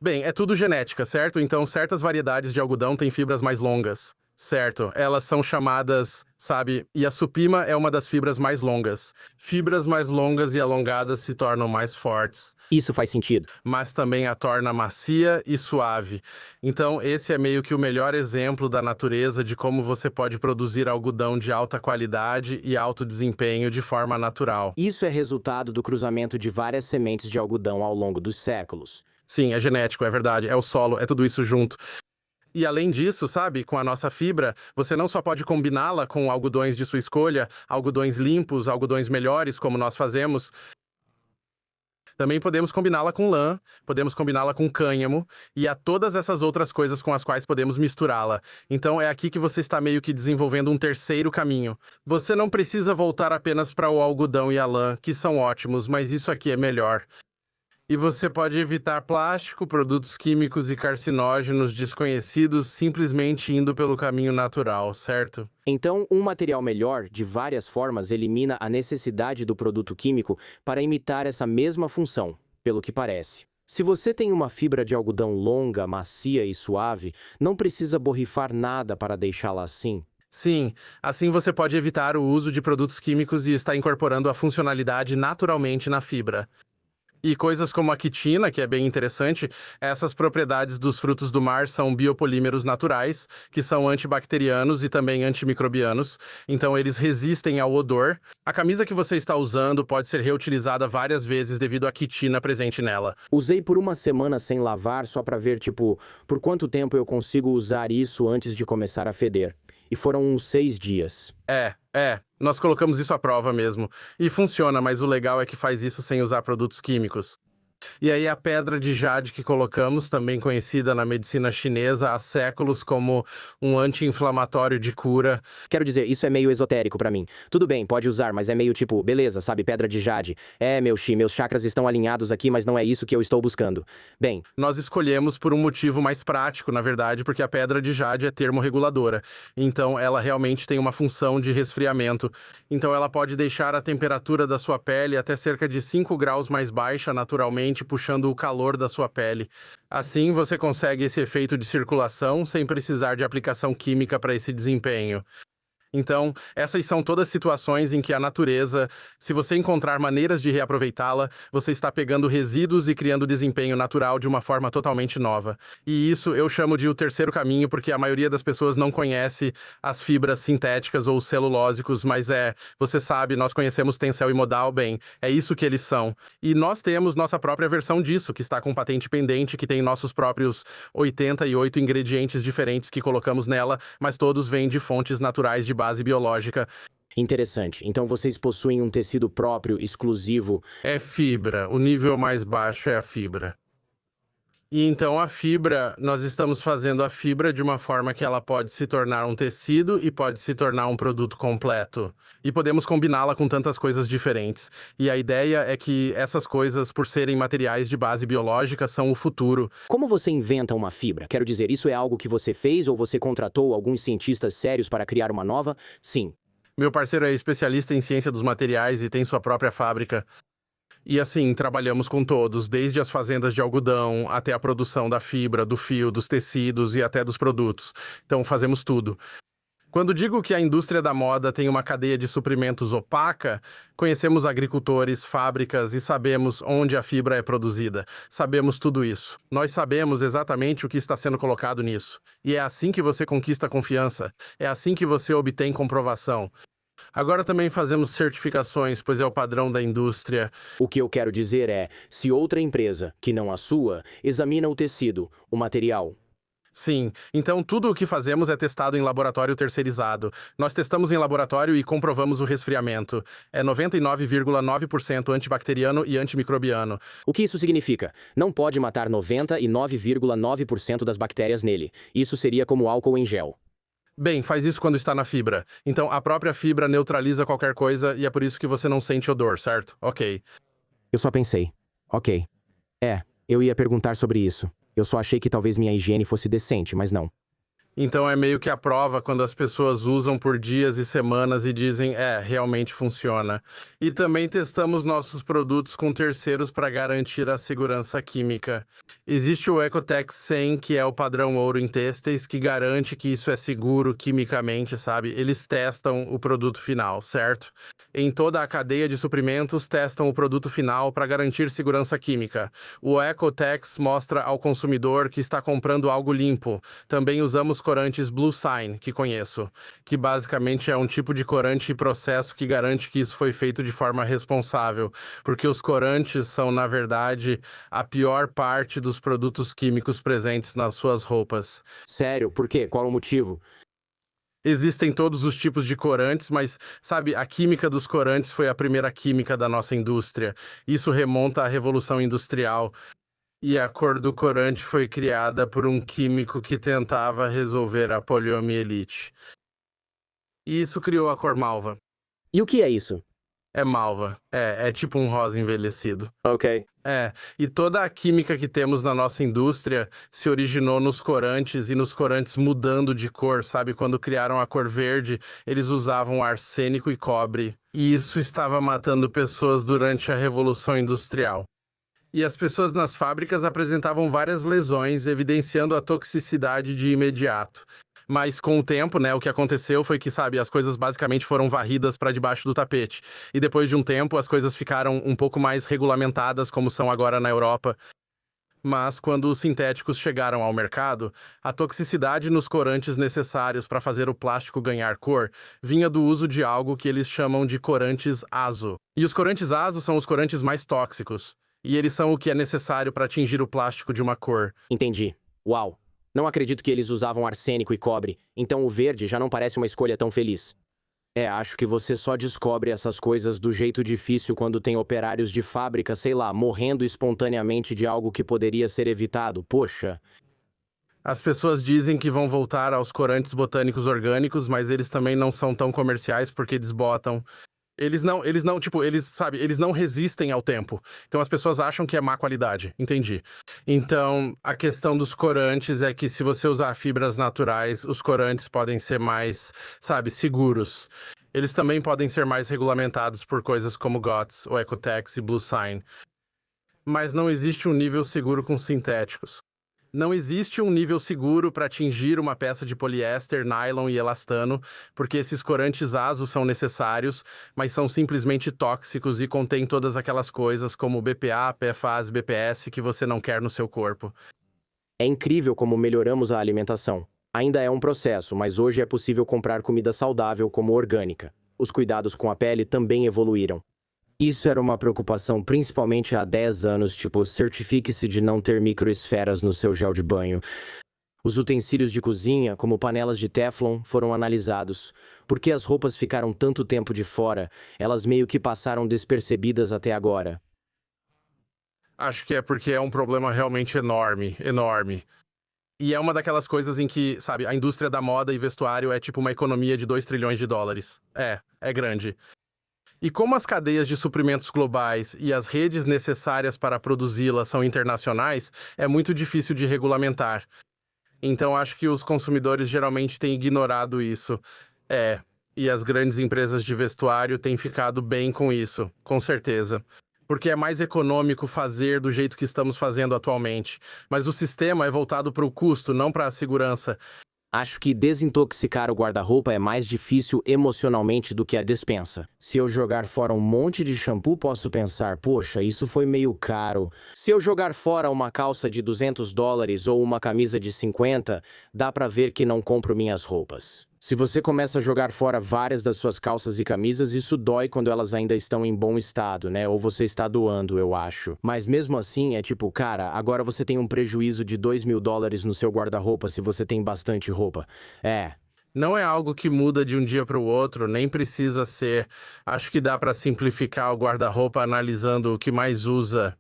Bem, é tudo genética, certo? Então, certas variedades de algodão têm fibras mais longas. Certo, elas são chamadas, sabe? E a supima é uma das fibras mais longas. Fibras mais longas e alongadas se tornam mais fortes, Isso faz sentido. mas também a torna macia e suave. Então, esse é meio que o melhor exemplo da natureza de como você pode produzir algodão de alta qualidade e alto desempenho de forma natural. Isso é resultado do cruzamento de várias sementes de algodão ao longo dos séculos. Sim, é genético, é verdade, é o solo, é tudo isso junto. E além disso, sabe, com a nossa fibra, você não só pode combiná-la com algodões de sua escolha, algodões limpos, algodões melhores, como nós fazemos. Também podemos combiná-la com lã, podemos combiná-la com cânhamo e há todas essas outras coisas com as quais podemos misturá-la. Então é aqui que você está meio que desenvolvendo um terceiro caminho. Você não precisa voltar apenas para o algodão e a lã, que são ótimos, mas isso aqui é melhor. E você pode evitar plástico, produtos químicos e carcinógenos desconhecidos simplesmente indo pelo caminho natural, certo? Então, um material melhor, de várias formas, elimina a necessidade do produto químico para imitar essa mesma função, pelo que parece. Se você tem uma fibra de algodão longa, macia e suave, não precisa borrifar nada para deixá-la assim. Sim, assim você pode evitar o uso de produtos químicos e está incorporando a funcionalidade naturalmente na fibra. E coisas como a quitina, que é bem interessante, essas propriedades dos frutos do mar são biopolímeros naturais, que são antibacterianos e também antimicrobianos, então eles resistem ao odor. A camisa que você está usando pode ser reutilizada várias vezes devido à quitina presente nela. Usei por uma semana sem lavar só para ver, por quanto tempo eu consigo usar isso antes de começar a feder. E foram uns 6 dias. Nós colocamos isso à prova mesmo. E funciona, mas o legal é que faz isso sem usar produtos químicos. E aí a pedra de jade que colocamos, também conhecida na medicina chinesa há séculos como um anti-inflamatório de cura. Quero dizer, isso é meio esotérico pra mim. Tudo bem, pode usar, mas é meio beleza, sabe, pedra de jade. Meus chakras estão alinhados aqui, mas não é isso que eu estou buscando. Bem, Nós escolhemos por um motivo mais prático, na verdade, porque a pedra de jade é termorreguladora. Então ela realmente tem uma função de resfriamento. Então ela pode deixar a temperatura da sua pele até cerca de 5 graus mais baixa naturalmente, puxando o calor da sua pele. Assim, você consegue esse efeito de circulação sem precisar de aplicação química para esse desempenho. Então, essas são todas situações em que a natureza, se você encontrar maneiras de reaproveitá-la, você está pegando resíduos e criando desempenho natural de uma forma totalmente nova. E isso eu chamo de o terceiro caminho, porque a maioria das pessoas não conhece as fibras sintéticas ou celulósicos, mas você sabe, nós conhecemos Tencel e Modal, bem, é isso que eles são. E nós temos nossa própria versão disso, que está com patente pendente, que tem nossos próprios 88 ingredientes diferentes que colocamos nela, mas todos vêm de fontes naturais de base biológica. interessante. Então vocês possuem um tecido próprio, exclusivo. É fibra, o nível mais baixo é a fibra. E então a fibra, nós estamos fazendo a fibra de uma forma que ela pode se tornar um tecido e pode se tornar um produto completo. E podemos combiná-la com tantas coisas diferentes. E a ideia é que essas coisas, por serem materiais de base biológica, são o futuro. Como você inventa uma fibra? Quero dizer, isso é algo que você fez ou você contratou alguns cientistas sérios para criar uma nova? Sim. Meu parceiro é especialista em ciência dos materiais e tem sua própria fábrica. E assim, trabalhamos com todos, desde as fazendas de algodão até a produção da fibra, do fio, dos tecidos e até dos produtos. Então, fazemos tudo. Quando digo que a indústria da moda tem uma cadeia de suprimentos opaca, conhecemos agricultores, fábricas e sabemos onde a fibra é produzida. Sabemos tudo isso. Nós sabemos exatamente o que está sendo colocado nisso. E é assim que você conquista confiança. É assim que você obtém comprovação. Agora também fazemos certificações, pois é o padrão da indústria. O que eu quero dizer é, se outra empresa, que não a sua, examina o tecido, o material. Sim, então tudo o que fazemos é testado em laboratório terceirizado. Nós testamos em laboratório e comprovamos o resfriamento. É 99,9% antibacteriano e antimicrobiano. O que isso significa? Não pode matar 99,9% das bactérias nele. Isso seria como álcool em gel. Bem, faz isso quando está na fibra. Então a própria fibra neutraliza qualquer coisa e é por isso que você não sente odor, certo? Ok. Eu só pensei. Ok. Eu ia perguntar sobre isso. Eu só achei que talvez minha higiene fosse decente, mas não. Então é meio que a prova quando as pessoas usam por dias e semanas e dizem, realmente funciona. E também testamos nossos produtos com terceiros para garantir a segurança química. Existe o Ecotex 100, que é o padrão ouro em têxteis, que garante que isso é seguro quimicamente, sabe? Eles testam o produto final, certo? Em toda a cadeia de suprimentos, testam o produto final para garantir segurança química. O Ecotex mostra ao consumidor que está comprando algo limpo. Também usamos corantes Blue Sign, que conheço, que basicamente é um tipo de corante e processo que garante que isso foi feito de forma responsável, porque os corantes são, na verdade, a pior parte dos produtos químicos presentes nas suas roupas. Sério? Por quê? Qual o motivo? Existem todos os tipos de corantes, mas, sabe, a química dos corantes foi a primeira química da nossa indústria. Isso remonta à Revolução Industrial. E a cor do corante foi criada por um químico que tentava resolver a poliomielite. E isso criou a cor malva. E o que é isso? É malva. É tipo um rosa envelhecido. Ok. E toda a química que temos na nossa indústria se originou nos corantes e nos corantes mudando de cor, sabe? Quando criaram a cor verde, eles usavam arsênico e cobre. E isso estava matando pessoas durante a Revolução Industrial. E as pessoas nas fábricas apresentavam várias lesões, evidenciando a toxicidade de imediato. Mas com o tempo, né, o que aconteceu foi que, sabe, as coisas basicamente foram varridas para debaixo do tapete. E depois de um tempo, as coisas ficaram um pouco mais regulamentadas, como são agora na Europa. Mas quando os sintéticos chegaram ao mercado, a toxicidade nos corantes necessários para fazer o plástico ganhar cor vinha do uso de algo que eles chamam de corantes azo. E os corantes azo são os corantes mais tóxicos. E eles são o que é necessário para atingir o plástico de uma cor. Entendi. Uau. Não acredito que eles usavam arsênico e cobre, então o verde já não parece uma escolha tão feliz. Acho que você só descobre essas coisas do jeito difícil quando tem operários de fábrica, sei lá, morrendo espontaneamente de algo que poderia ser evitado. Poxa. As pessoas dizem que vão voltar aos corantes botânicos orgânicos, mas eles também não são tão comerciais porque desbotam. Eles não, tipo, eles não resistem ao tempo. Então as pessoas acham que é má qualidade, entendi. Então, a questão dos corantes é que se você usar fibras naturais, os corantes podem ser mais, sabe, seguros. Eles também podem ser mais regulamentados por coisas como GOTS, o Ecotex e BlueSign. Mas não existe um nível seguro com sintéticos. Não existe um nível seguro para atingir uma peça de poliéster, nylon e elastano, porque esses corantes azo são necessários, mas são simplesmente tóxicos e contêm todas aquelas coisas como BPA, PFAS, BPS que você não quer no seu corpo. É incrível como melhoramos a alimentação. Ainda é um processo, mas hoje é possível comprar comida saudável como orgânica. Os cuidados com a pele também evoluíram. Isso era uma preocupação principalmente há 10 anos, tipo, certifique-se de não ter microesferas no seu gel de banho. Os utensílios de cozinha, como panelas de Teflon, foram analisados. Porque as roupas ficaram tanto tempo de fora, elas meio que passaram despercebidas até agora. Acho que é porque é um problema realmente enorme, enorme. E é uma daquelas coisas em que, sabe, a indústria da moda e vestuário é tipo uma economia de 2 trilhões de dólares. É grande. E como as cadeias de suprimentos globais e as redes necessárias para produzi-las são internacionais, é muito difícil de regulamentar. Então acho que os consumidores geralmente têm ignorado isso. E as grandes empresas de vestuário têm ficado bem com isso, com certeza. Porque é mais econômico fazer do jeito que estamos fazendo atualmente. Mas o sistema é voltado para o custo, não para a segurança. Acho que desintoxicar o guarda-roupa é mais difícil emocionalmente do que a despensa. Se eu jogar fora um monte de shampoo, posso pensar, poxa, isso foi meio caro. Se eu jogar fora uma calça de $200 ou uma camisa de 50, dá pra ver que não compro minhas roupas. Se você começa a jogar fora várias das suas calças e camisas, isso dói quando elas ainda estão em bom estado, né? Ou você está doando, eu acho. Mas mesmo assim, é tipo, cara, agora você tem um prejuízo de $2.000 no seu guarda-roupa se você tem bastante roupa. Não é algo que muda de um dia para o outro, nem precisa ser. Acho que dá para simplificar o guarda-roupa analisando o que mais usa.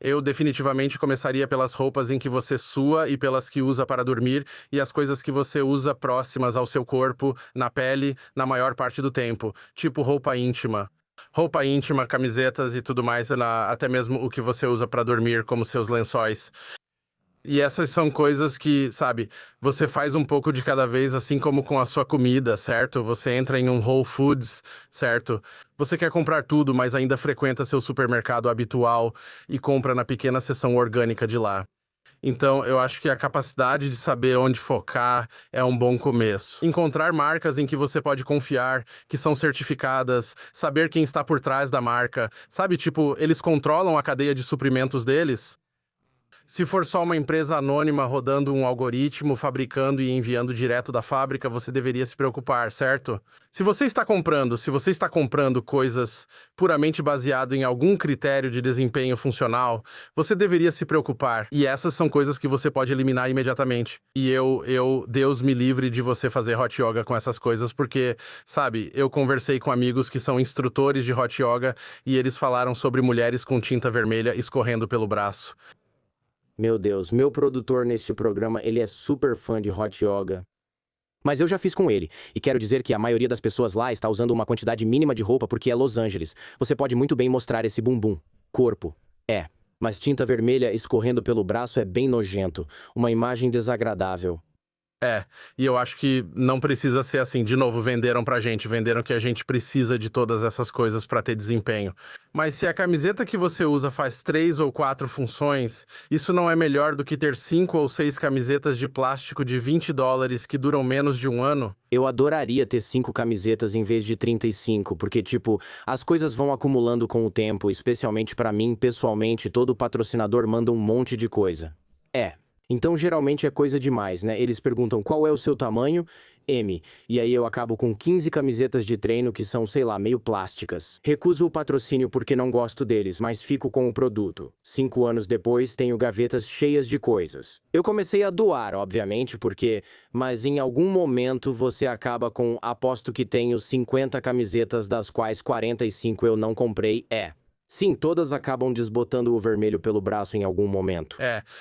Eu definitivamente começaria pelas roupas em que você sua e pelas que usa para dormir e as coisas que você usa próximas ao seu corpo, na pele, na maior parte do tempo, tipo roupa íntima. Roupa íntima, camisetas e tudo mais, até mesmo o que você usa para dormir, como seus lençóis. E essas são coisas que, sabe, você faz um pouco de cada vez, assim como com a sua comida, certo? Você entra em um Whole Foods, certo? Você quer comprar tudo, mas ainda frequenta seu supermercado habitual e compra na pequena seção orgânica de lá. Então, eu acho que a capacidade de saber onde focar é um bom começo. Encontrar marcas em que você pode confiar, que são certificadas, saber quem está por trás da marca. Sabe, tipo, eles controlam a cadeia de suprimentos deles? Se for só uma empresa anônima rodando um algoritmo, fabricando e enviando direto da fábrica, você deveria se preocupar, certo? Se você está comprando coisas puramente baseado em algum critério de desempenho funcional, você deveria se preocupar. E essas são coisas que você pode eliminar imediatamente. E Deus me livre de você fazer hot yoga com essas coisas, porque, sabe, eu conversei com amigos que são instrutores de hot yoga e eles falaram sobre mulheres com tinta vermelha escorrendo pelo braço. Meu Deus, meu produtor neste programa, ele é super fã de hot yoga. Mas eu já fiz com ele, e quero dizer que a maioria das pessoas lá está usando uma quantidade mínima de roupa porque é Los Angeles. Você pode muito bem mostrar esse bumbum. Corpo. É. Mas tinta vermelha escorrendo pelo braço é bem nojento. Uma imagem desagradável. E eu acho que não precisa ser assim. De novo, venderam que a gente precisa de todas essas coisas para ter desempenho. Mas se a camiseta que você usa faz 3 ou 4 funções, isso não é melhor do que ter 5 ou 6 camisetas de plástico de $20 que duram menos de um ano? Eu adoraria ter 5 camisetas em vez de 35, porque, tipo, as coisas vão acumulando com o tempo, especialmente pra mim, pessoalmente, todo patrocinador manda um monte de coisa. Então geralmente é coisa demais, né? Eles perguntam qual é o seu tamanho? M. E aí eu acabo com 15 camisetas de treino que são, sei lá, meio plásticas. Recuso o patrocínio porque não gosto deles, mas fico com o produto. 5 anos depois, tenho gavetas cheias de coisas. Eu comecei a doar, obviamente, mas em algum momento você acaba com, aposto que tenho 50 camisetas, das quais 45 eu não comprei, Sim, todas acabam desbotando o vermelho pelo braço em algum momento.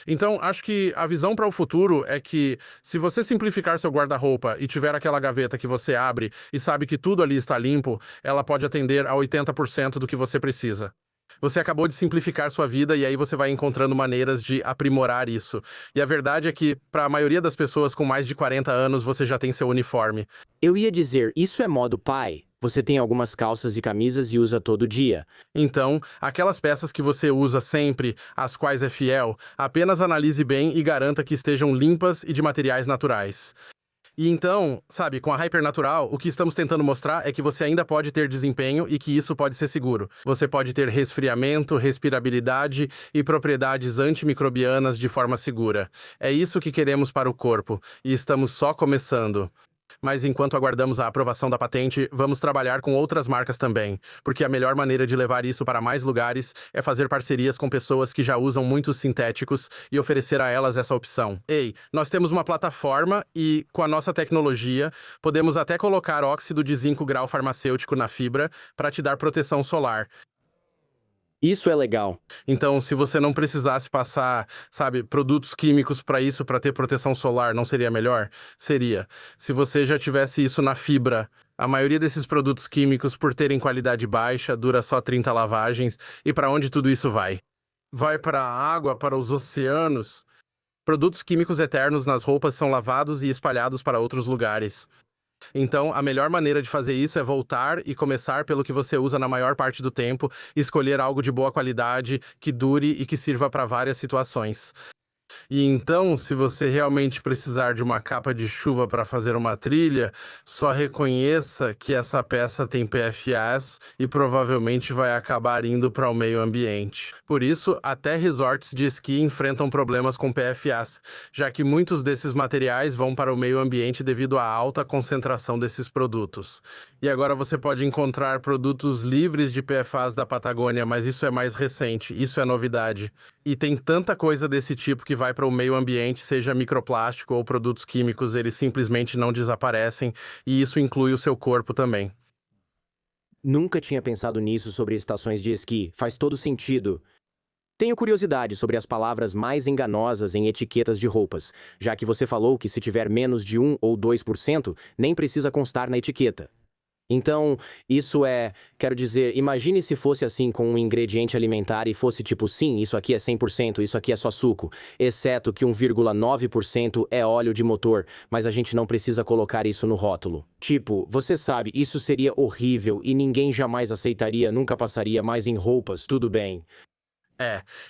Então acho que a visão para o futuro é que se você simplificar seu guarda-roupa e tiver aquela gaveta que você abre e sabe que tudo ali está limpo, ela pode atender a 80% do que você precisa. Você acabou de simplificar sua vida e aí você vai encontrando maneiras de aprimorar isso. E a verdade é que, para a maioria das pessoas com mais de 40 anos, você já tem seu uniforme. Eu ia dizer, isso é modo pai. Você tem algumas calças e camisas e usa todo dia. Então, aquelas peças que você usa sempre, às quais é fiel, apenas analise bem e garanta que estejam limpas e de materiais naturais. E então, sabe, com a Hypernatural, o que estamos tentando mostrar é que você ainda pode ter desempenho e que isso pode ser seguro. Você pode ter resfriamento, respirabilidade e propriedades antimicrobianas de forma segura. É isso que queremos para o corpo, e estamos só começando. Mas enquanto aguardamos a aprovação da patente, vamos trabalhar com outras marcas também, porque a melhor maneira de levar isso para mais lugares é fazer parcerias com pessoas que já usam muitos sintéticos e oferecer a elas essa opção. Nós temos uma plataforma e, com a nossa tecnologia, podemos até colocar óxido de zinco grau farmacêutico na fibra para te dar proteção solar. Isso é legal. Então, se você não precisasse passar, sabe, produtos químicos para isso, para ter proteção solar, não seria melhor? Seria. Se você já tivesse isso na fibra, a maioria desses produtos químicos, por terem qualidade baixa, dura só 30 lavagens. E para onde tudo isso vai? Vai para a água, para os oceanos. Produtos químicos eternos nas roupas são lavados e espalhados para outros lugares. Então, a melhor maneira de fazer isso é voltar e começar pelo que você usa na maior parte do tempo, escolher algo de boa qualidade, que dure e que sirva para várias situações. E então, se você realmente precisar de uma capa de chuva para fazer uma trilha, só reconheça que essa peça tem PFAS e provavelmente vai acabar indo para o meio ambiente. Por isso, até resorts de esqui enfrentam problemas com PFAS, já que muitos desses materiais vão para o meio ambiente devido à alta concentração desses produtos. E agora você pode encontrar produtos livres de PFAS da Patagônia, mas isso é mais recente, isso é novidade. E tem tanta coisa desse tipo que vai para o meio ambiente, seja microplástico ou produtos químicos, eles simplesmente não desaparecem, e isso inclui o seu corpo também. Nunca tinha pensado nisso sobre estações de esqui. Faz todo sentido. Tenho curiosidade sobre as palavras mais enganosas em etiquetas de roupas, já que você falou que se tiver menos de 1 ou 2%, nem precisa constar na etiqueta. Então, quero dizer, imagine se fosse assim com um ingrediente alimentar e fosse tipo, sim, isso aqui é 100%, isso aqui é só suco, exceto que 1,9% é óleo de motor, mas a gente não precisa colocar isso no rótulo. Tipo, você sabe, isso seria horrível e ninguém jamais aceitaria, nunca passaria mais em roupas, tudo bem.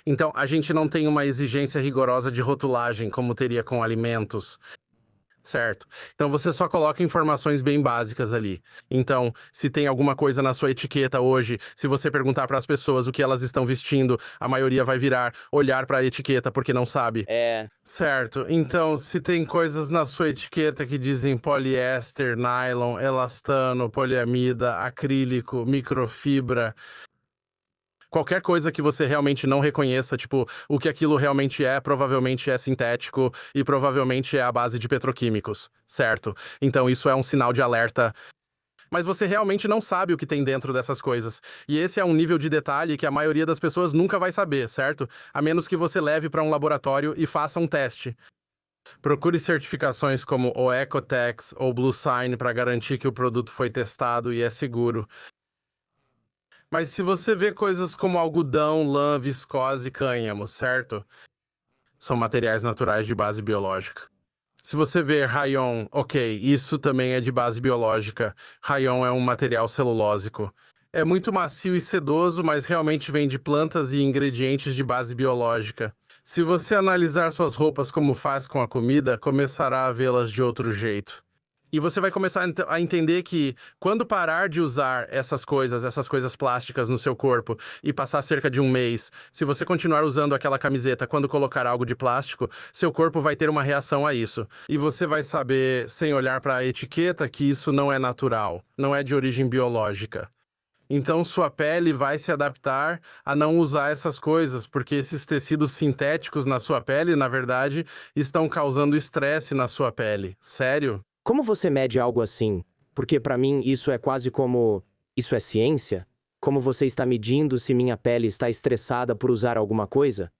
Então a gente não tem uma exigência rigorosa de rotulagem como teria com alimentos. Certo. Então você só coloca informações bem básicas ali. Então, se tem alguma coisa na sua etiqueta hoje, se você perguntar para as pessoas o que elas estão vestindo, a maioria vai virar, olhar para a etiqueta porque não sabe. Certo. Então, se tem coisas na sua etiqueta que dizem poliéster, nylon, elastano, poliamida, acrílico, microfibra, qualquer coisa que você realmente não reconheça, tipo, o que aquilo realmente é, provavelmente é sintético e provavelmente é à base de petroquímicos, certo? Então isso é um sinal de alerta. Mas você realmente não sabe o que tem dentro dessas coisas. E esse é um nível de detalhe que a maioria das pessoas nunca vai saber, certo? A menos que você leve para um laboratório e faça um teste. Procure certificações como o Ecotex ou Blue Sign para garantir que o produto foi testado e é seguro. Mas se você vê coisas como algodão, lã, viscose e cânhamo, certo? São materiais naturais de base biológica. Se você vê rayon, ok, isso também é de base biológica. Rayon é um material celulósico. É muito macio e sedoso, mas realmente vem de plantas e ingredientes de base biológica. Se você analisar suas roupas como faz com a comida, começará a vê-las de outro jeito. E você vai começar a entender que quando parar de usar essas coisas plásticas no seu corpo e passar cerca de um mês, se você continuar usando aquela camiseta quando colocar algo de plástico, seu corpo vai ter uma reação a isso. E você vai saber, sem olhar para a etiqueta, que isso não é natural, não é de origem biológica. Então sua pele vai se adaptar a não usar essas coisas, porque esses tecidos sintéticos na sua pele, na verdade, estão causando estresse na sua pele. Sério? Como você mede algo assim? Porque para mim isso é quase como... Isso é ciência? Como você está medindo se minha pele está estressada por usar alguma coisa?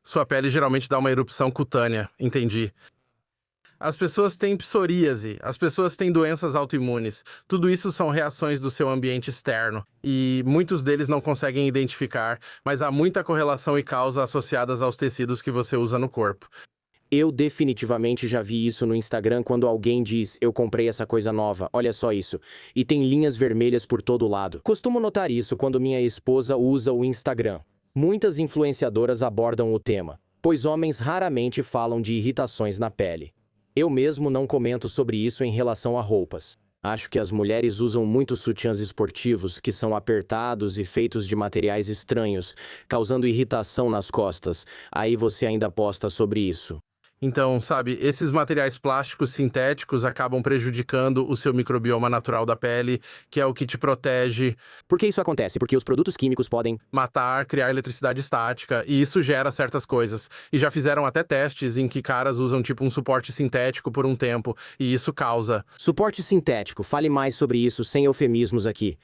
Sua pele geralmente dá uma erupção cutânea, entendi. As pessoas têm psoríase, as pessoas têm doenças autoimunes. Tudo isso são reações do seu ambiente externo. E muitos deles não conseguem identificar, mas há muita correlação e causa associadas aos tecidos que você usa no corpo. Eu definitivamente já vi isso no Instagram quando alguém diz, eu comprei essa coisa nova, olha só isso. E tem linhas vermelhas por todo lado. Costumo notar isso quando minha esposa usa o Instagram. Muitas influenciadoras abordam o tema, pois homens raramente falam de irritações na pele. Eu mesmo não comento sobre isso em relação a roupas. Acho que as mulheres usam muitos sutiãs esportivos que são apertados e feitos de materiais estranhos, causando irritação nas costas. Aí você ainda posta sobre isso. Então, sabe, esses materiais plásticos sintéticos acabam prejudicando o seu microbioma natural da pele, que é o que te protege. Por que isso acontece? Porque os produtos químicos podem... Matar, criar eletricidade estática, e isso gera certas coisas. E já fizeram até testes em que caras usam tipo um suporte sintético por um tempo, e isso causa. Suporte sintético, fale mais sobre isso sem eufemismos aqui.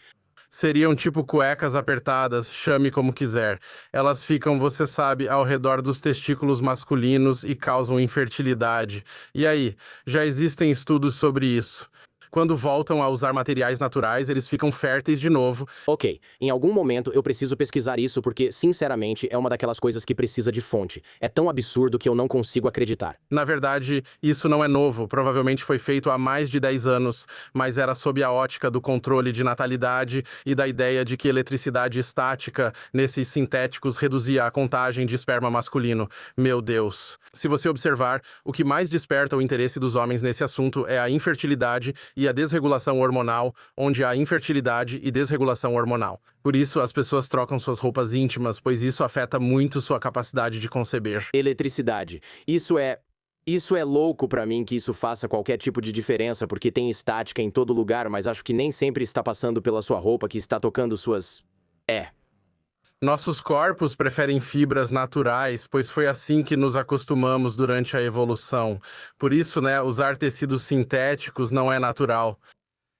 Seriam tipo cuecas apertadas, chame como quiser. Elas ficam, você sabe, ao redor dos testículos masculinos e causam infertilidade. E aí, já existem estudos sobre isso. Quando voltam a usar materiais naturais, eles ficam férteis de novo. Ok, em algum momento eu preciso pesquisar isso porque, sinceramente, é uma daquelas coisas que precisa de fonte. É tão absurdo que eu não consigo acreditar. Na verdade, isso não é novo, provavelmente foi feito há mais de 10 anos, mas era sob a ótica do controle de natalidade e da ideia de que eletricidade estática nesses sintéticos reduzia a contagem de esperma masculino. Meu Deus! Se você observar, o que mais desperta o interesse dos homens nesse assunto é a infertilidade e a desregulação hormonal, onde há infertilidade e desregulação hormonal. Por isso, as pessoas trocam suas roupas íntimas, pois isso afeta muito sua capacidade de conceber. Eletricidade. Isso é louco pra mim que isso faça qualquer tipo de diferença, porque tem estática em todo lugar, mas acho que nem sempre está passando pela sua roupa que está tocando suas... Nossos corpos preferem fibras naturais, pois foi assim que nos acostumamos durante a evolução. Por isso, usar tecidos sintéticos não é natural.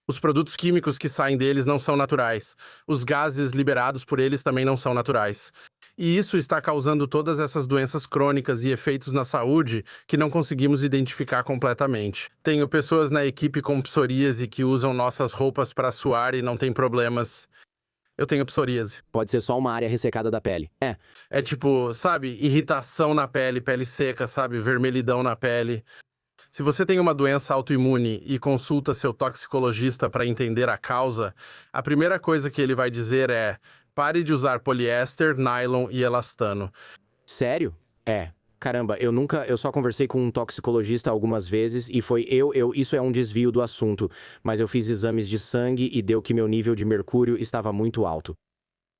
Os produtos químicos que saem deles não são naturais. Os gases liberados por eles também não são naturais. E isso está causando todas essas doenças crônicas e efeitos na saúde que não conseguimos identificar completamente. Tenho pessoas na equipe com psoríase que usam nossas roupas para suar e não tem problemas. Eu tenho psoríase. Pode ser só uma área ressecada da pele. É tipo, sabe, irritação na pele, pele seca, sabe, vermelhidão na pele. Se você tem uma doença autoimune e consulta seu toxicologista para entender a causa, a primeira coisa que ele vai dizer é: pare de usar poliéster, nylon e elastano. Sério? Caramba, eu só conversei com um toxicologista algumas vezes e isso é um desvio do assunto, mas eu fiz exames de sangue e deu que meu nível de mercúrio estava muito alto.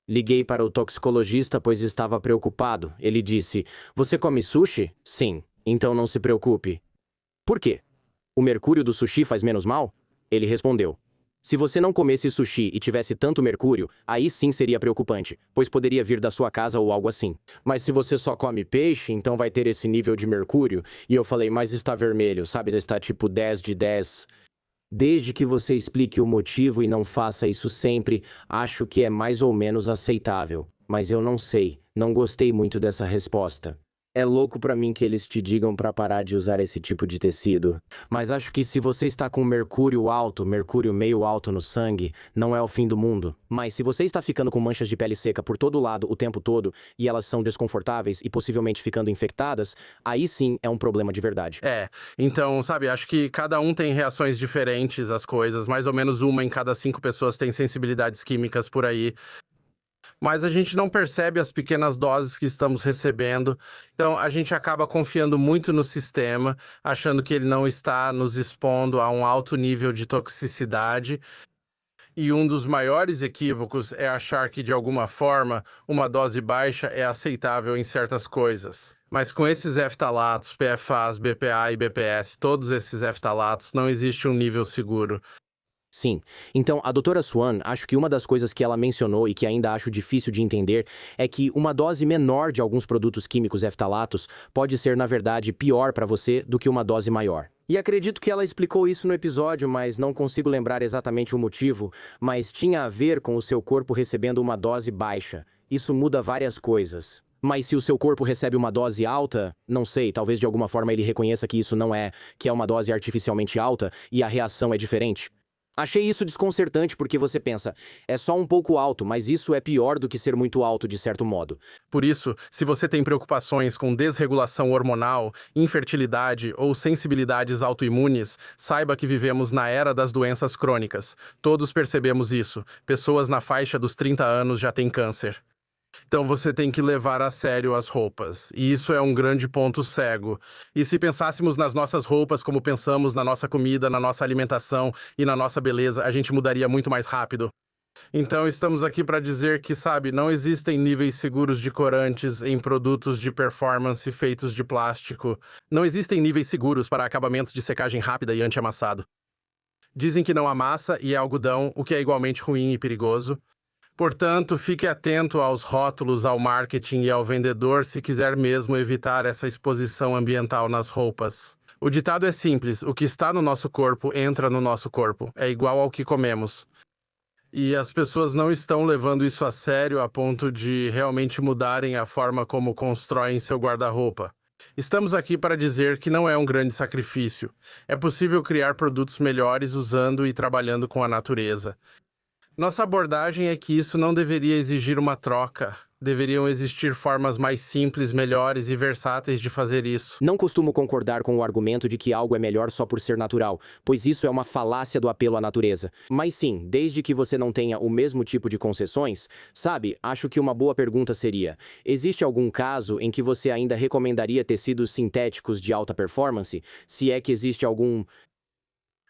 Liguei para o toxicologista pois estava preocupado. Ele disse: Você come sushi? Sim. Então não se preocupe. Por quê? O mercúrio do sushi faz menos mal? Ele respondeu: Se você não comesse sushi e tivesse tanto mercúrio, aí sim seria preocupante, pois poderia vir da sua casa ou algo assim. Mas se você só come peixe, então vai ter esse nível de mercúrio? E eu falei: Mas está vermelho, sabe? Está tipo 10 de 10. Desde que você explique o motivo e não faça isso sempre, acho que é mais ou menos aceitável. Mas eu não sei, não gostei muito dessa resposta. É louco pra mim que eles te digam pra parar de usar esse tipo de tecido. Mas acho que se você está com mercúrio alto, mercúrio meio alto no sangue, não é o fim do mundo. Mas se você está ficando com manchas de pele seca por todo lado o tempo todo, e elas são desconfortáveis e possivelmente ficando infectadas, aí sim é um problema de verdade. Então, sabe, acho que cada um tem reações diferentes às coisas, mais ou menos uma em cada 5 pessoas tem sensibilidades químicas por aí. Mas a gente não percebe as pequenas doses que estamos recebendo, então a gente acaba confiando muito no sistema, achando que ele não está nos expondo a um alto nível de toxicidade. E um dos maiores equívocos é achar que, de alguma forma, uma dose baixa é aceitável em certas coisas. Mas com esses ftalatos, PFAs, BPA e BPS, todos esses ftalatos, não existe um nível seguro. Sim. Então, a doutora Swan, acho que uma das coisas que ela mencionou e que ainda acho difícil de entender é que uma dose menor de alguns produtos químicos ftalatos pode ser, na verdade, pior para você do que uma dose maior. E acredito que ela explicou isso no episódio, mas não consigo lembrar exatamente o motivo, mas tinha a ver com o seu corpo recebendo uma dose baixa. Isso muda várias coisas. Mas se o seu corpo recebe uma dose alta, não sei, talvez de alguma forma ele reconheça que isso não é, que é uma dose artificialmente alta e a reação é diferente. Achei isso desconcertante porque você pensa, é só um pouco alto, mas isso é pior do que ser muito alto de certo modo. Por isso, se você tem preocupações com desregulação hormonal, infertilidade ou sensibilidades autoimunes, saiba que vivemos na era das doenças crônicas. Todos percebemos isso. Pessoas na faixa dos 30 anos já têm câncer. Então você tem que levar a sério as roupas. E isso é um grande ponto cego. E se pensássemos nas nossas roupas como pensamos na nossa comida, na nossa alimentação e na nossa beleza, a gente mudaria muito mais rápido. Então estamos aqui para dizer que, sabe, não existem níveis seguros de corantes em produtos de performance feitos de plástico. Não existem níveis seguros para acabamentos de secagem rápida e anti-amassado. Dizem que não amassa e é algodão, o que é igualmente ruim e perigoso. Portanto, fique atento aos rótulos, ao marketing e ao vendedor se quiser mesmo evitar essa exposição ambiental nas roupas. O ditado é simples: o que está no nosso corpo entra no nosso corpo. É igual ao que comemos. E as pessoas não estão levando isso a sério a ponto de realmente mudarem a forma como constroem seu guarda-roupa. Estamos aqui para dizer que não é um grande sacrifício. É possível criar produtos melhores usando e trabalhando com a natureza. Nossa abordagem é que isso não deveria exigir uma troca. Deveriam existir formas mais simples, melhores e versáteis de fazer isso. Não costumo concordar com o argumento de que algo é melhor só por ser natural, pois isso é uma falácia do apelo à natureza. Mas sim, desde que você não tenha o mesmo tipo de concessões, sabe, acho que uma boa pergunta seria: existe algum caso em que você ainda recomendaria tecidos sintéticos de alta performance? Se é que existe algum...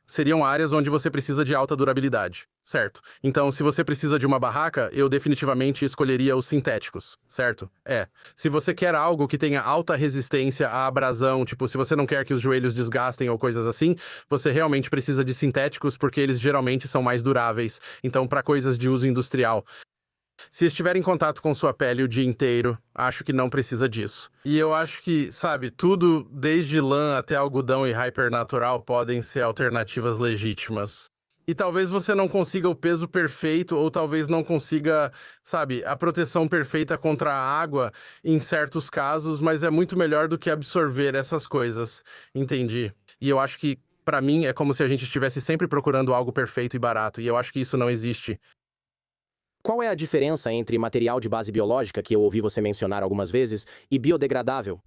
Seriam áreas onde você precisa de alta durabilidade, certo? Então, se você precisa de uma barraca, eu definitivamente escolheria os sintéticos, certo? Se você quer algo que tenha alta resistência à abrasão, tipo, se você não quer que os joelhos desgastem ou coisas assim, você realmente precisa de sintéticos porque eles geralmente são mais duráveis. Então, para coisas de uso industrial. Se estiver em contato com sua pele o dia inteiro, acho que não precisa disso. E eu acho que, sabe, tudo, desde lã até algodão e hypernatural, podem ser alternativas legítimas. E talvez você não consiga o peso perfeito, ou talvez não consiga, sabe, a proteção perfeita contra a água em certos casos, mas é muito melhor do que absorver essas coisas. Entendi. E eu acho que, pra mim, é como se a gente estivesse sempre procurando algo perfeito e barato, e eu acho que isso não existe. Qual é a diferença entre material de base biológica, que eu ouvi você mencionar algumas vezes, e biodegradável?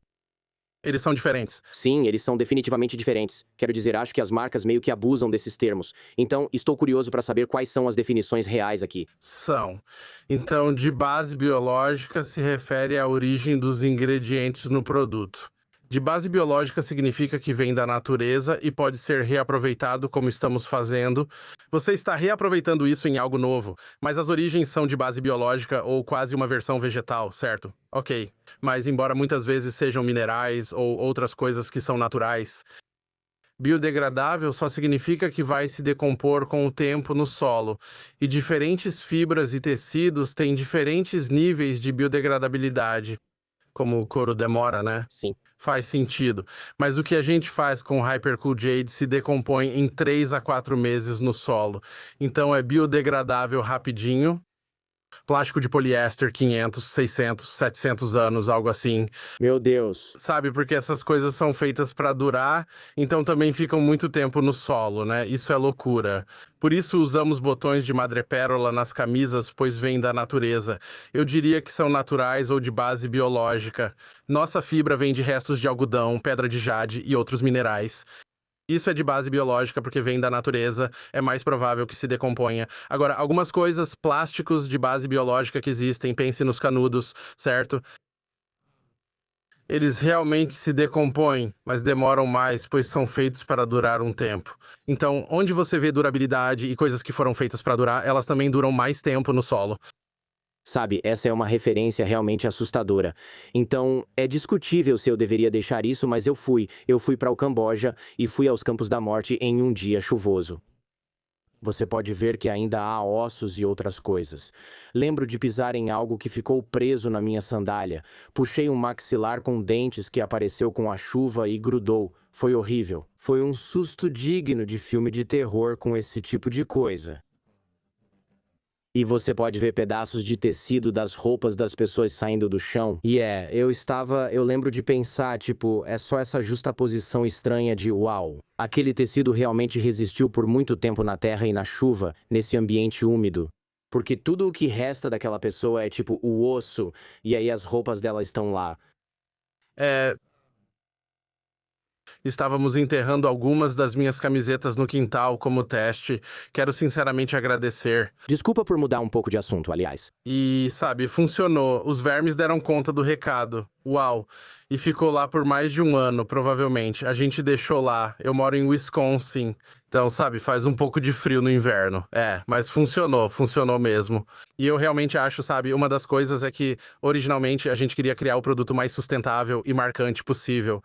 Eles são diferentes. Sim, eles são definitivamente diferentes. Quero dizer, acho que as marcas meio que abusam desses termos. Então, estou curioso para saber quais são as definições reais aqui. São. Então, de base biológica se refere à origem dos ingredientes no produto. De base biológica significa que vem da natureza e pode ser reaproveitado como estamos fazendo. Você está reaproveitando isso em algo novo, mas as origens são de base biológica ou quase uma versão vegetal, certo? Ok. Mas embora muitas vezes sejam minerais ou outras coisas que são naturais, biodegradável só significa que vai se decompor com o tempo no solo, e diferentes fibras e tecidos têm diferentes níveis de biodegradabilidade, como o couro demora, né? Sim. Faz sentido. Mas o que a gente faz com o Hypercool Jade se decompõe em 3 a 4 meses no solo. Então é biodegradável rapidinho. Plástico de poliéster, 500, 600, 700 anos, algo assim. Meu Deus. Sabe, porque essas coisas são feitas para durar, então também ficam muito tempo no solo, né? Isso é loucura. Por isso usamos botões de madrepérola nas camisas, pois vêm da natureza. Eu diria que são naturais ou de base biológica. Nossa fibra vem de restos de algodão, pedra de jade e outros minerais. Isso é de base biológica porque vem da natureza, é mais provável que se decomponha. Agora, algumas coisas, plásticos de base biológica que existem, pense nos canudos, certo? Eles realmente se decompõem, mas demoram mais, pois são feitos para durar um tempo. Então, onde você vê durabilidade e coisas que foram feitas para durar, elas também duram mais tempo no solo. Sabe, essa é uma referência realmente assustadora. Então, é discutível se eu deveria deixar isso, mas eu fui. Eu fui para o Camboja e fui aos Campos da Morte em um dia chuvoso. Você pode ver que ainda há ossos e outras coisas. Lembro de pisar em algo que ficou preso na minha sandália. Puxei um maxilar com dentes que apareceu com a chuva e grudou. Foi horrível. Foi um susto digno de filme de terror com esse tipo de coisa. E você pode ver pedaços de tecido das roupas das pessoas saindo do chão. E eu lembro de pensar, tipo, é só essa justaposição estranha de uau. Aquele tecido realmente resistiu por muito tempo na terra e na chuva, nesse ambiente úmido. Porque tudo o que resta daquela pessoa é tipo o osso, e aí as roupas dela estão lá. Estávamos enterrando algumas das minhas camisetas no quintal como teste. Quero sinceramente agradecer. Desculpa por mudar um pouco de assunto, aliás. E, sabe, funcionou. Os vermes deram conta do recado. Uau! E ficou lá por mais de um ano, provavelmente. A gente deixou lá. Eu moro em Wisconsin. Então, sabe, faz um pouco de frio no inverno. Mas funcionou mesmo. E eu realmente acho, sabe, uma das coisas é que, originalmente, a gente queria criar o produto mais sustentável e marcante possível.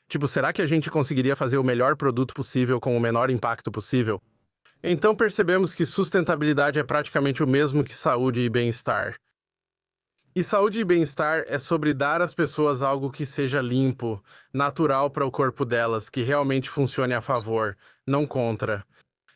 Tipo, será que a gente conseguiria fazer o melhor produto possível com o menor impacto possível? Então percebemos que sustentabilidade é praticamente o mesmo que saúde e bem-estar. E saúde e bem-estar é sobre dar às pessoas algo que seja limpo, natural para o corpo delas, que realmente funcione a favor, não contra.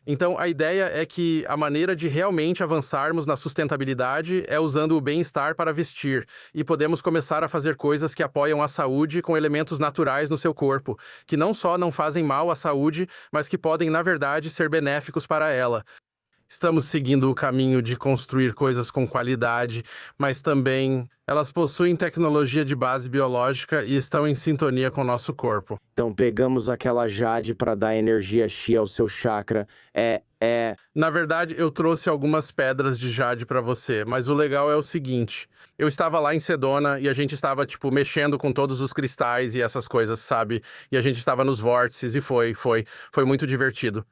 Então, a ideia é que a maneira de realmente avançarmos na sustentabilidade é usando o bem-estar para vestir, e podemos começar a fazer coisas que apoiam a saúde com elementos naturais no seu corpo, que não só não fazem mal à saúde, mas que podem, na verdade, ser benéficos para ela. Estamos seguindo o caminho de construir coisas com qualidade, mas também elas possuem tecnologia de base biológica e estão em sintonia com o nosso corpo. Então pegamos aquela jade para dar energia chi ao seu chakra. Na verdade, eu trouxe algumas pedras de jade para você, mas o legal é o seguinte: eu estava lá em Sedona e a gente estava, tipo, mexendo com todos os cristais e essas coisas, sabe? E a gente estava nos vórtices e foi muito divertido.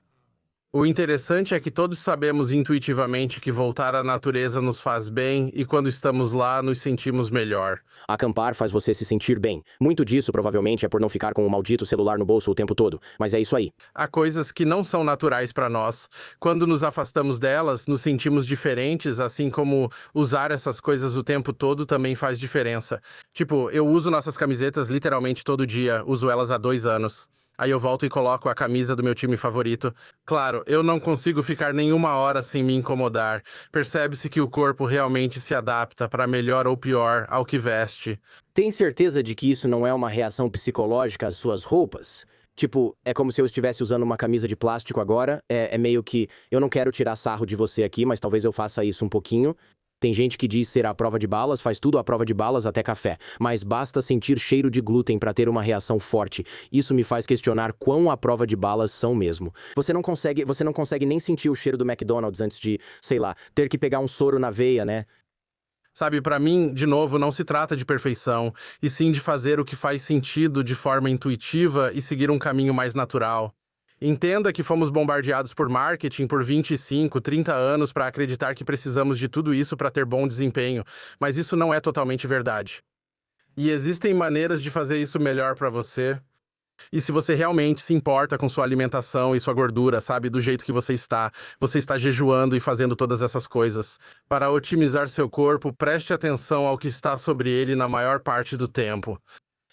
O interessante é que todos sabemos intuitivamente que voltar à natureza nos faz bem e quando estamos lá nos sentimos melhor. Acampar faz você se sentir bem. Muito disso provavelmente é por não ficar com o maldito celular no bolso o tempo todo. Mas é isso aí. Há coisas que não são naturais para nós. Quando nos afastamos delas, nos sentimos diferentes, assim como usar essas coisas o tempo todo também faz diferença. Tipo, eu uso nossas camisetas literalmente todo dia, uso elas há 2 anos. Aí eu volto e coloco a camisa do meu time favorito. Claro, eu não consigo ficar nenhuma hora sem me incomodar. Percebe-se que o corpo realmente se adapta, para melhor ou pior, ao que veste. Tem certeza de que isso não é uma reação psicológica às suas roupas? Tipo, é como se eu estivesse usando uma camisa de plástico agora. É meio que, eu não quero tirar sarro de você aqui, mas talvez eu faça isso um pouquinho. Tem gente que diz ser à prova de balas, faz tudo à prova de balas até café. Mas basta sentir cheiro de glúten para ter uma reação forte. Isso me faz questionar quão à prova de balas são mesmo. Você não consegue nem sentir o cheiro do McDonald's antes de, sei lá, ter que pegar um soro na veia, né? Sabe, para mim, de novo, não se trata de perfeição, e sim de fazer o que faz sentido de forma intuitiva e seguir um caminho mais natural. Entenda que fomos bombardeados por marketing por 25, 30 anos para acreditar que precisamos de tudo isso para ter bom desempenho, mas isso não é totalmente verdade. E existem maneiras de fazer isso melhor para você. E se você realmente se importa com sua alimentação e sua gordura, sabe, do jeito que você está jejuando e fazendo todas essas coisas. Para otimizar seu corpo, preste atenção ao que está sobre ele na maior parte do tempo.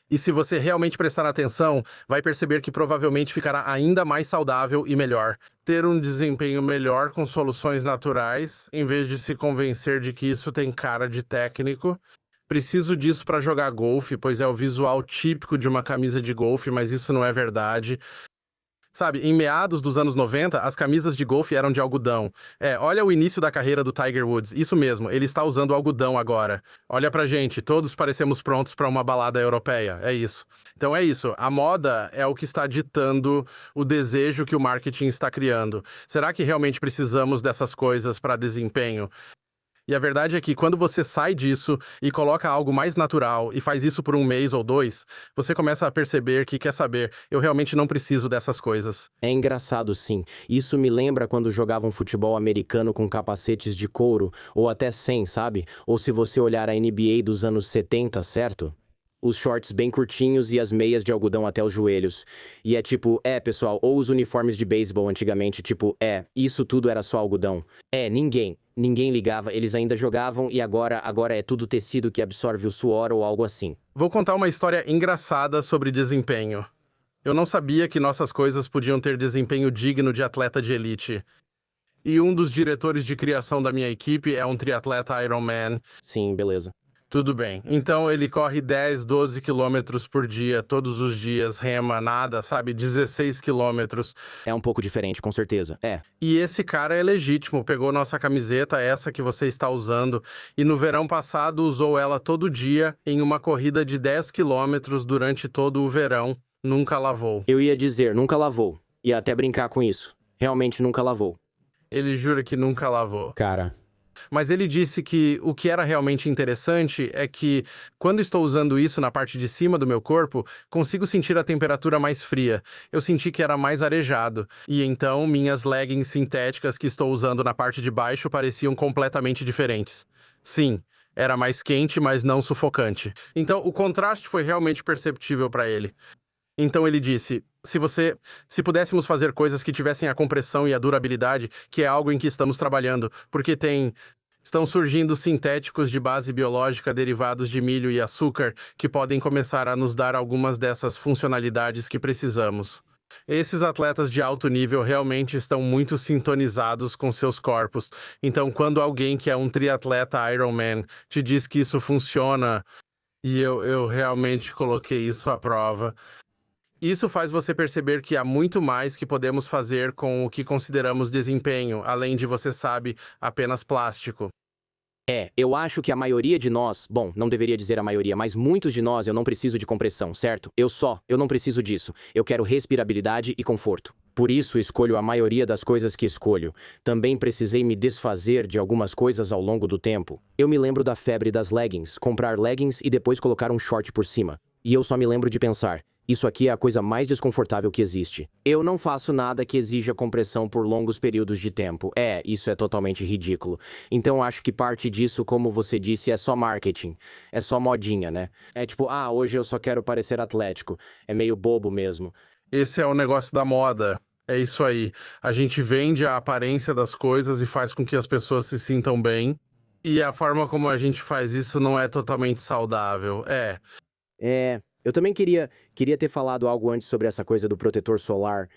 E se você realmente prestar atenção, vai perceber que provavelmente ficará ainda mais saudável e melhor. Ter um desempenho melhor com soluções naturais, em vez de se convencer de que isso tem cara de técnico. Preciso disso para jogar golfe, pois é o visual típico de uma camisa de golfe, mas isso não é verdade. Sabe, em meados dos anos 90, as camisas de golfe eram de algodão. Olha o início da carreira do Tiger Woods. Isso mesmo, ele está usando algodão agora. Olha pra gente, todos parecemos prontos para uma balada europeia. É isso. Então é isso, a moda é o que está ditando o desejo que o marketing está criando. Será que realmente precisamos dessas coisas para desempenho? E a verdade é que quando você sai disso e coloca algo mais natural e faz isso por um mês ou dois, você começa a perceber que, quer saber, eu realmente não preciso dessas coisas. É engraçado, sim. Isso me lembra quando jogavam futebol americano com capacetes de couro, ou até sem, sabe? Ou se você olhar a NBA dos anos 70, certo? Os shorts bem curtinhos e as meias de algodão até os joelhos. E é tipo, pessoal, ou os uniformes de beisebol antigamente, tipo, isso tudo era só algodão. Ninguém ligava, eles ainda jogavam e agora é tudo tecido que absorve o suor ou algo assim. Vou contar uma história engraçada sobre desempenho. Eu não sabia que nossas coisas podiam ter desempenho digno de atleta de elite. E um dos diretores de criação da minha equipe é um triatleta Ironman. Sim, beleza. Tudo bem. Então ele corre 10, 12 quilômetros por dia, todos os dias, rema, nada, sabe? 16 quilômetros. É um pouco diferente, com certeza. E esse cara é legítimo, pegou nossa camiseta, essa que você está usando, e no verão passado usou ela todo dia em uma corrida de 10 quilômetros durante todo o verão. Nunca lavou. Eu ia dizer, nunca lavou. Ia até brincar com isso. Realmente nunca lavou. Ele jura que nunca lavou. Cara, Mas ele disse que o que era realmente interessante é que, quando estou usando isso na parte de cima do meu corpo, consigo sentir a temperatura mais fria. Eu senti que era mais arejado. E então, minhas leggings sintéticas que estou usando na parte de baixo pareciam completamente diferentes. Sim, era mais quente, mas não sufocante. Então, o contraste foi realmente perceptível para ele. Então ele disse: se pudéssemos fazer coisas que tivessem a compressão e a durabilidade, que é algo em que estamos trabalhando, porque estão surgindo sintéticos de base biológica derivados de milho e açúcar que podem começar a nos dar algumas dessas funcionalidades que precisamos. Esses atletas de alto nível realmente estão muito sintonizados com seus corpos. Então, quando alguém que é um triatleta Ironman te diz que isso funciona, e eu realmente coloquei isso à prova. Isso faz você perceber que há muito mais que podemos fazer com o que consideramos desempenho, além de, você sabe, apenas plástico. eu acho que a maioria de nós, bom, não deveria dizer a maioria, mas muitos de nós eu não preciso de compressão, certo? Eu não preciso disso. Eu quero respirabilidade e conforto. Por isso escolho a maioria das coisas que escolho. Também precisei me desfazer de algumas coisas ao longo do tempo. Eu me lembro da febre das leggings, comprar leggings e depois colocar um short por cima. E eu só me lembro de pensar: isso aqui é a coisa mais desconfortável que existe. Eu não faço nada que exija compressão por longos períodos de tempo. Isso é totalmente ridículo. Então acho que parte disso, como você disse, é só marketing. É só modinha, né? É tipo, hoje eu só quero parecer atlético. É meio bobo mesmo. Esse é o negócio da moda. É isso aí. A gente vende a aparência das coisas e faz com que as pessoas se sintam bem. E a forma como a gente faz isso não é totalmente saudável. Eu também queria ter falado algo antes sobre essa coisa do protetor solar.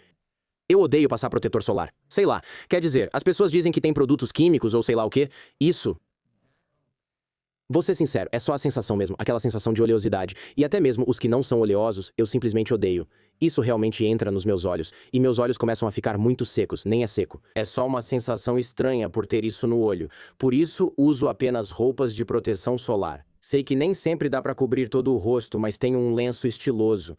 Eu odeio passar protetor solar. Sei lá. Quer dizer, as pessoas dizem que tem produtos químicos ou sei lá o quê. Isso. Vou ser sincero, é só a sensação mesmo, aquela sensação de oleosidade. E até mesmo os que não são oleosos, eu simplesmente odeio. Isso realmente entra nos meus olhos, e meus olhos começam a ficar muito secos, nem é seco. É só uma sensação estranha por ter isso no olho. Por isso, uso apenas roupas de proteção solar. Sei que nem sempre dá pra cobrir todo o rosto, mas tenho um lenço estiloso.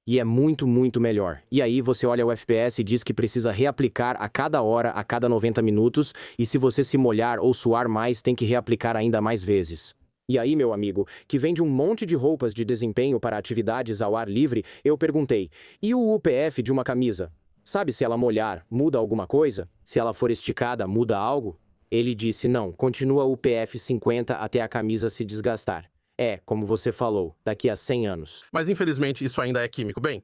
E é muito, muito melhor. E aí você olha o FPS e diz que precisa reaplicar a cada hora, a cada 90 minutos, e se você se molhar ou suar mais, tem que reaplicar ainda mais vezes. E aí, meu amigo, que vende um monte de roupas de desempenho para atividades ao ar livre, eu perguntei: e o UPF de uma camisa? Sabe se ela molhar, muda alguma coisa? Se ela for esticada, muda algo? Ele disse: não, continua o PF 50 até a camisa se desgastar. É, como você falou, daqui a 100 anos. Mas infelizmente isso ainda é químico, bem.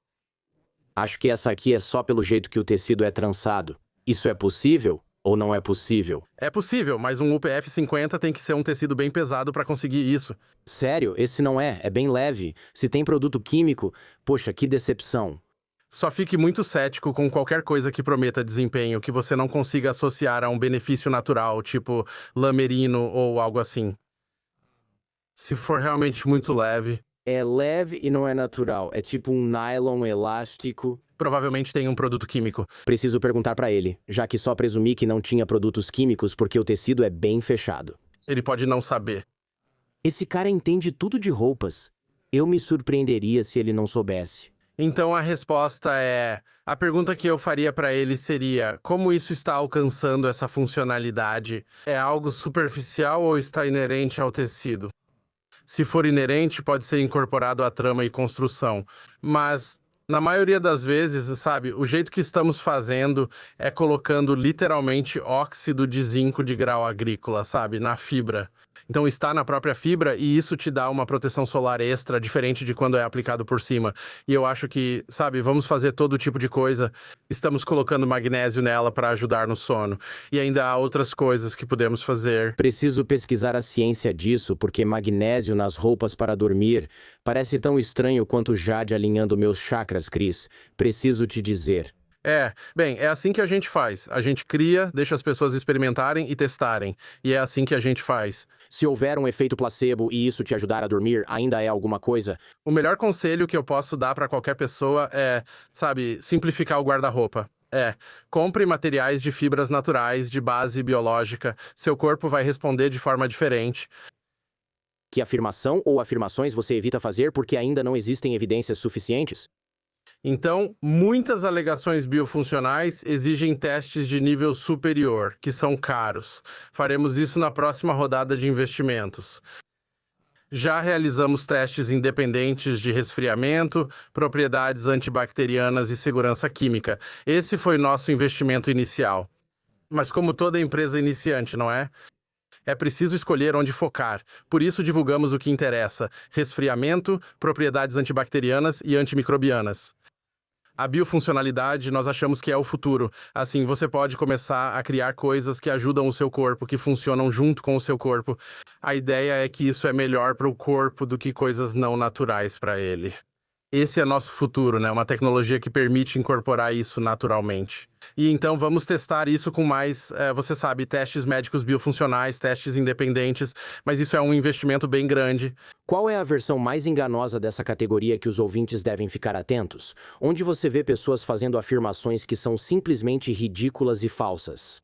Acho que essa aqui é só pelo jeito que o tecido é trançado. Isso é possível ou não é possível? É possível, mas um UPF 50 tem que ser um tecido bem pesado para conseguir isso. Sério, esse não é bem leve. Se tem produto químico, poxa, que decepção. Só fique muito cético com qualquer coisa que prometa desempenho que você não consiga associar a um benefício natural, tipo lã merino ou algo assim. Se for realmente muito leve, É leve e não é natural. É tipo um nylon elástico. provavelmente tem um produto químico. Preciso perguntar pra ele, já que só presumi que não tinha produtos químicos porque o tecido é bem fechado. Ele pode não saber. Esse cara entende tudo de roupas. Eu me surpreenderia se ele não soubesse. Então a resposta é: a pergunta que eu faria para ele seria: como isso está alcançando essa funcionalidade? É algo superficial ou está inerente ao tecido? Se for inerente, pode ser incorporado à trama e construção. Mas, na maioria das vezes, sabe, o jeito que estamos fazendo é colocando literalmente óxido de zinco de grau agrícola, sabe, na fibra. Então está na própria fibra e isso te dá uma proteção solar extra, diferente de quando é aplicado por cima. E eu acho que, sabe, vamos fazer todo tipo de coisa. Estamos colocando magnésio nela para ajudar no sono. E ainda há outras coisas que podemos fazer. Preciso pesquisar a ciência disso, porque magnésio nas roupas para dormir parece tão estranho quanto jade alinhando meus chakras, Chris. Preciso te dizer. Bem, é assim que a gente faz. A gente cria, deixa as pessoas experimentarem e testarem. E é assim que a gente faz. Se houver um efeito placebo e isso te ajudar a dormir, ainda é alguma coisa? O melhor conselho que eu posso dar para qualquer pessoa é, sabe, simplificar o guarda-roupa. Compre materiais de fibras naturais, de base biológica. Seu corpo vai responder de forma diferente. Que afirmação ou afirmações você evita fazer porque ainda não existem evidências suficientes? Então, muitas alegações biofuncionais exigem testes de nível superior, que são caros. Faremos isso na próxima rodada de investimentos. Já realizamos testes independentes de resfriamento, propriedades antibacterianas e segurança química. Esse foi nosso investimento inicial. Mas como toda empresa iniciante, não é? É preciso escolher onde focar. Por isso divulgamos o que interessa: resfriamento, propriedades antibacterianas e antimicrobianas. A biofuncionalidade nós achamos que é o futuro. Assim, você pode começar a criar coisas que ajudam o seu corpo, que funcionam junto com o seu corpo. A ideia é que isso é melhor para o corpo do que coisas não naturais para ele. Esse é nosso futuro, né? Uma tecnologia que permite incorporar isso naturalmente. E então vamos testar isso com mais, você sabe, testes médicos biofuncionais, testes independentes, mas isso é um investimento bem grande. Qual é a versão mais enganosa dessa categoria que os ouvintes devem ficar atentos? Onde você vê pessoas fazendo afirmações que são simplesmente ridículas e falsas.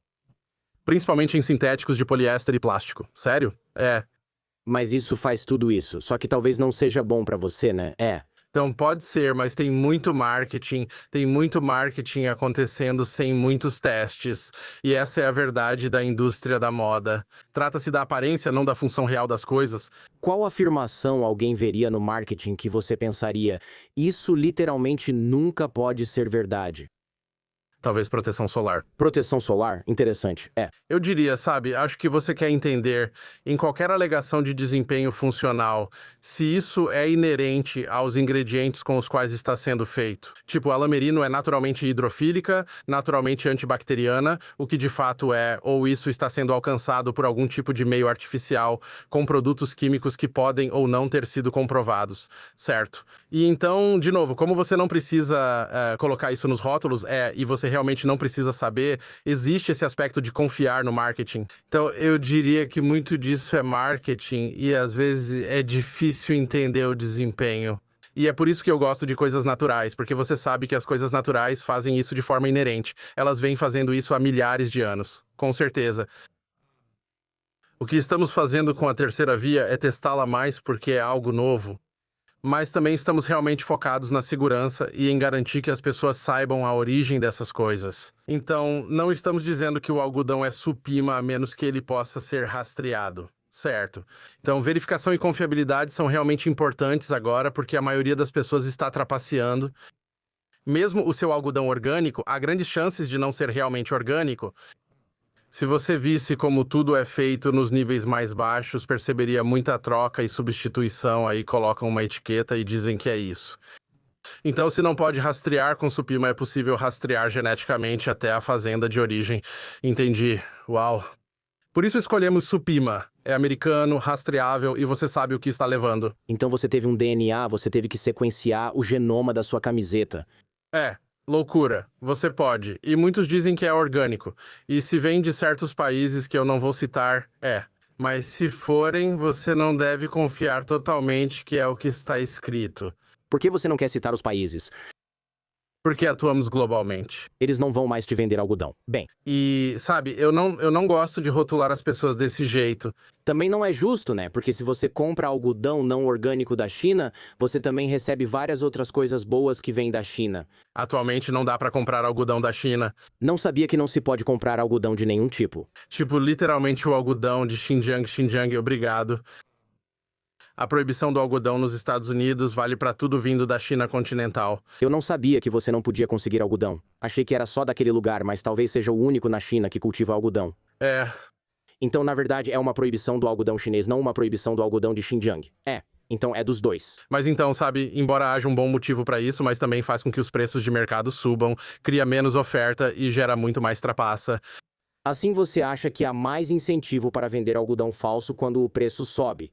Principalmente em sintéticos de poliéster e plástico. Sério? Mas isso faz tudo isso, só que talvez não seja bom pra você, né? Então pode ser, mas tem muito marketing acontecendo sem muitos testes. E essa é a verdade da indústria da moda. Trata-se da aparência, não da função real das coisas. Qual afirmação alguém veria no marketing que você pensaria, isso literalmente nunca pode ser verdade? Talvez proteção solar. Proteção solar? Interessante. Eu diria, sabe, acho que você quer entender, em qualquer alegação de desempenho funcional, se isso é inerente aos ingredientes com os quais está sendo feito. Tipo, a lã merino é naturalmente hidrofílica, naturalmente antibacteriana, o que de fato é, ou isso está sendo alcançado por algum tipo de meio artificial, com produtos químicos que podem ou não ter sido comprovados, certo? E então, de novo, como você não precisa colocar isso nos rótulos, e você realmente não precisa saber, existe esse aspecto de confiar no marketing. Então, eu diria que muito disso é marketing e às vezes é difícil entender o desempenho. E é por isso que eu gosto de coisas naturais, porque você sabe que as coisas naturais fazem isso de forma inerente. Elas vêm fazendo isso há milhares de anos, com certeza. O que estamos fazendo com a terceira via é testá-la mais porque é algo novo. mas também estamos realmente focados na segurança e em garantir que as pessoas saibam a origem dessas coisas. Então, não estamos dizendo que o algodão é supima a menos que ele possa ser rastreado. Certo. Então, verificação e confiabilidade são realmente importantes agora, porque a maioria das pessoas está trapaceando. Mesmo o seu algodão orgânico, há grandes chances de não ser realmente orgânico. Se você visse como tudo é feito nos níveis mais baixos, perceberia muita troca e substituição, aí colocam uma etiqueta e dizem que é isso. Então, se não pode rastrear com supima, é possível rastrear geneticamente até a fazenda de origem. Entendi. Uau. Por isso escolhemos supima. É americano, rastreável e você sabe o que está levando. Então você teve um DNA, você teve que sequenciar o genoma da sua camiseta. É, loucura. Você pode. E muitos dizem que é orgânico. E se vem de certos países que eu não vou citar, é. Mas se forem, você não deve confiar totalmente que é o que está escrito. Por que você não quer citar os países? Porque atuamos globalmente. Eles não vão mais te vender algodão. Bem, E, sabe, eu não gosto de rotular as pessoas desse jeito. também não é justo, né? Porque se você compra algodão não orgânico da China, você também recebe várias outras coisas boas que vêm da China. Atualmente não dá para comprar algodão da China. Não sabia que não se pode comprar algodão de nenhum tipo. Tipo, literalmente o algodão de Xinjiang, obrigado. A proibição do algodão nos Estados Unidos vale para tudo vindo da China continental. Eu não sabia que você não podia conseguir algodão. Achei que era só daquele lugar, mas talvez seja o único na China que cultiva algodão. É, Então, na verdade, é uma proibição do algodão chinês, não uma proibição do algodão de Xinjiang. Então é dos dois. mas então, sabe, embora haja um bom motivo para isso, mas também faz com que os preços de mercado subam, cria menos oferta e gera muito mais trapaça. Assim você acha que há mais incentivo para vender algodão falso quando o preço sobe.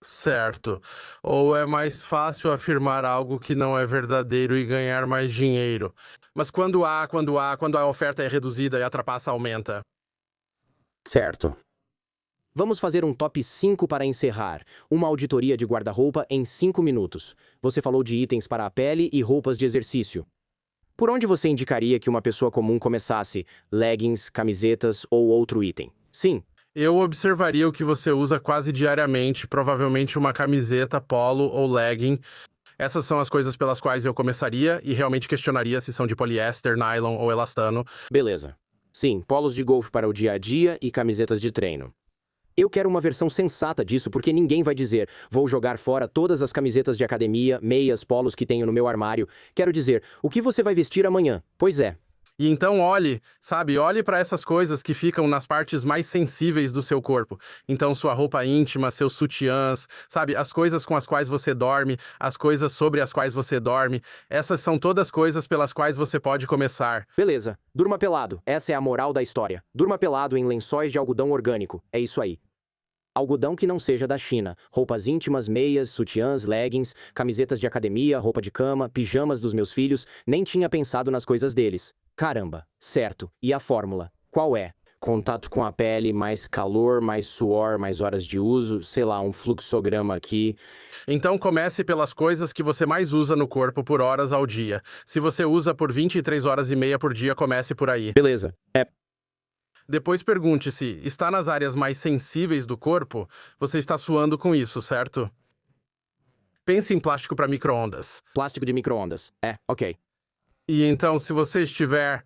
Certo. Ou é mais fácil afirmar algo que não é verdadeiro e ganhar mais dinheiro. Mas quando a oferta é reduzida e a trapaça aumenta. Certo. Vamos fazer um top 5 para encerrar. Uma auditoria de guarda-roupa em 5 minutos. Você falou de itens para a pele e roupas de exercício. Por onde você indicaria que uma pessoa comum começasse? Leggings, camisetas ou outro item? Sim. Eu observaria o que você usa quase diariamente, provavelmente uma camiseta, polo ou legging. Essas são as coisas pelas quais eu começaria e realmente questionaria se são de poliéster, nylon ou elastano. Beleza. Sim, polos de golfe para o dia a dia e camisetas de treino. Eu quero uma versão sensata disso, porque ninguém vai dizer, vou jogar fora todas as camisetas de academia, meias, polos que tenho no meu armário. Quero dizer, o que você vai vestir amanhã? Pois é. E então olhe para essas coisas que ficam nas partes mais sensíveis do seu corpo. Então sua roupa íntima, seus sutiãs, sabe, as coisas com as quais você dorme, as coisas sobre as quais você dorme. Essas são todas coisas pelas quais você pode começar. Beleza. Durma pelado. Essa é a moral da história. Durma pelado em lençóis de algodão orgânico. É isso aí. Algodão que não seja da China. Roupas íntimas, meias, sutiãs, leggings, camisetas de academia, roupa de cama, pijamas dos meus filhos. Nem tinha pensado nas coisas deles. Caramba. Certo. E a fórmula? Qual é? Contato com a pele, mais calor, mais suor, mais horas de uso, sei lá, um fluxograma aqui. Então comece pelas coisas que você mais usa no corpo por horas ao dia. Se você usa por 23 horas e meia por dia, comece por aí. Beleza. Depois pergunte-se, está nas áreas mais sensíveis do corpo? Você está suando com isso, certo? Pense em plástico para micro-ondas. Plástico de micro-ondas. Ok. E então, se você estiver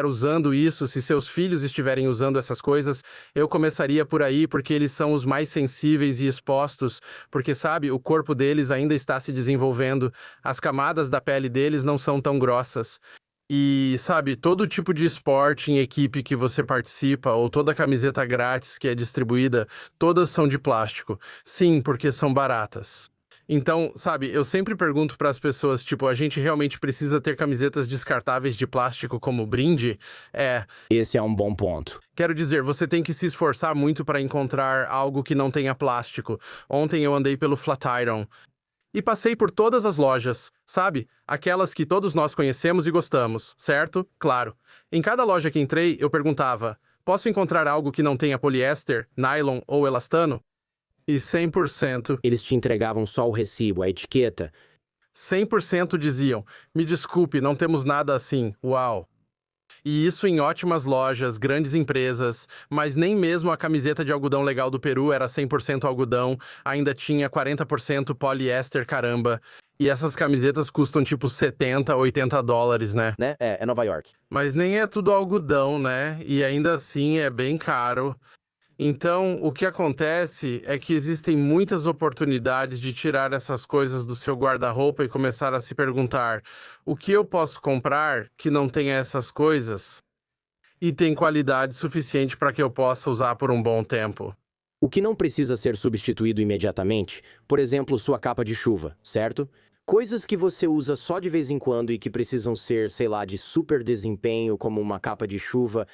usando isso, se seus filhos estiverem usando essas coisas, eu começaria por aí porque eles são os mais sensíveis e expostos, porque sabe, o corpo deles ainda está se desenvolvendo, as camadas da pele deles não são tão grossas. E, sabe, todo tipo de esporte em equipe que você participa, ou toda camiseta grátis que é distribuída, todas são de plástico. Sim, porque são baratas. Então, sabe, eu sempre pergunto para as pessoas, tipo, a gente realmente precisa ter camisetas descartáveis de plástico como brinde? Esse é um bom ponto. Quero dizer, você tem que se esforçar muito para encontrar algo que não tenha plástico. Ontem eu andei pelo Flatiron e passei por todas as lojas, sabe? Aquelas que todos nós conhecemos e gostamos, certo? Claro. Em cada loja que entrei, eu perguntava, posso encontrar algo que não tenha poliéster, nylon ou elastano? E 100%. Eles te entregavam só o recibo, a etiqueta. 100% diziam, me desculpe, não temos nada assim, uau. E isso em ótimas lojas, grandes empresas, mas nem mesmo a camiseta de algodão legal do Peru era 100% algodão, ainda tinha 40% poliéster, caramba. E essas camisetas custam tipo 70, 80 dólares, né? Né? É Nova York. Mas nem é tudo algodão, né? E ainda assim é bem caro. Então, o que acontece é que existem muitas oportunidades de tirar essas coisas do seu guarda-roupa e começar a se perguntar: o que eu posso comprar que não tenha essas coisas e tem qualidade suficiente para que eu possa usar por um bom tempo? O que não precisa ser substituído imediatamente, por exemplo, sua capa de chuva, certo? Coisas que você usa só de vez em quando e que precisam ser, sei lá, de super desempenho, como uma capa de chuva,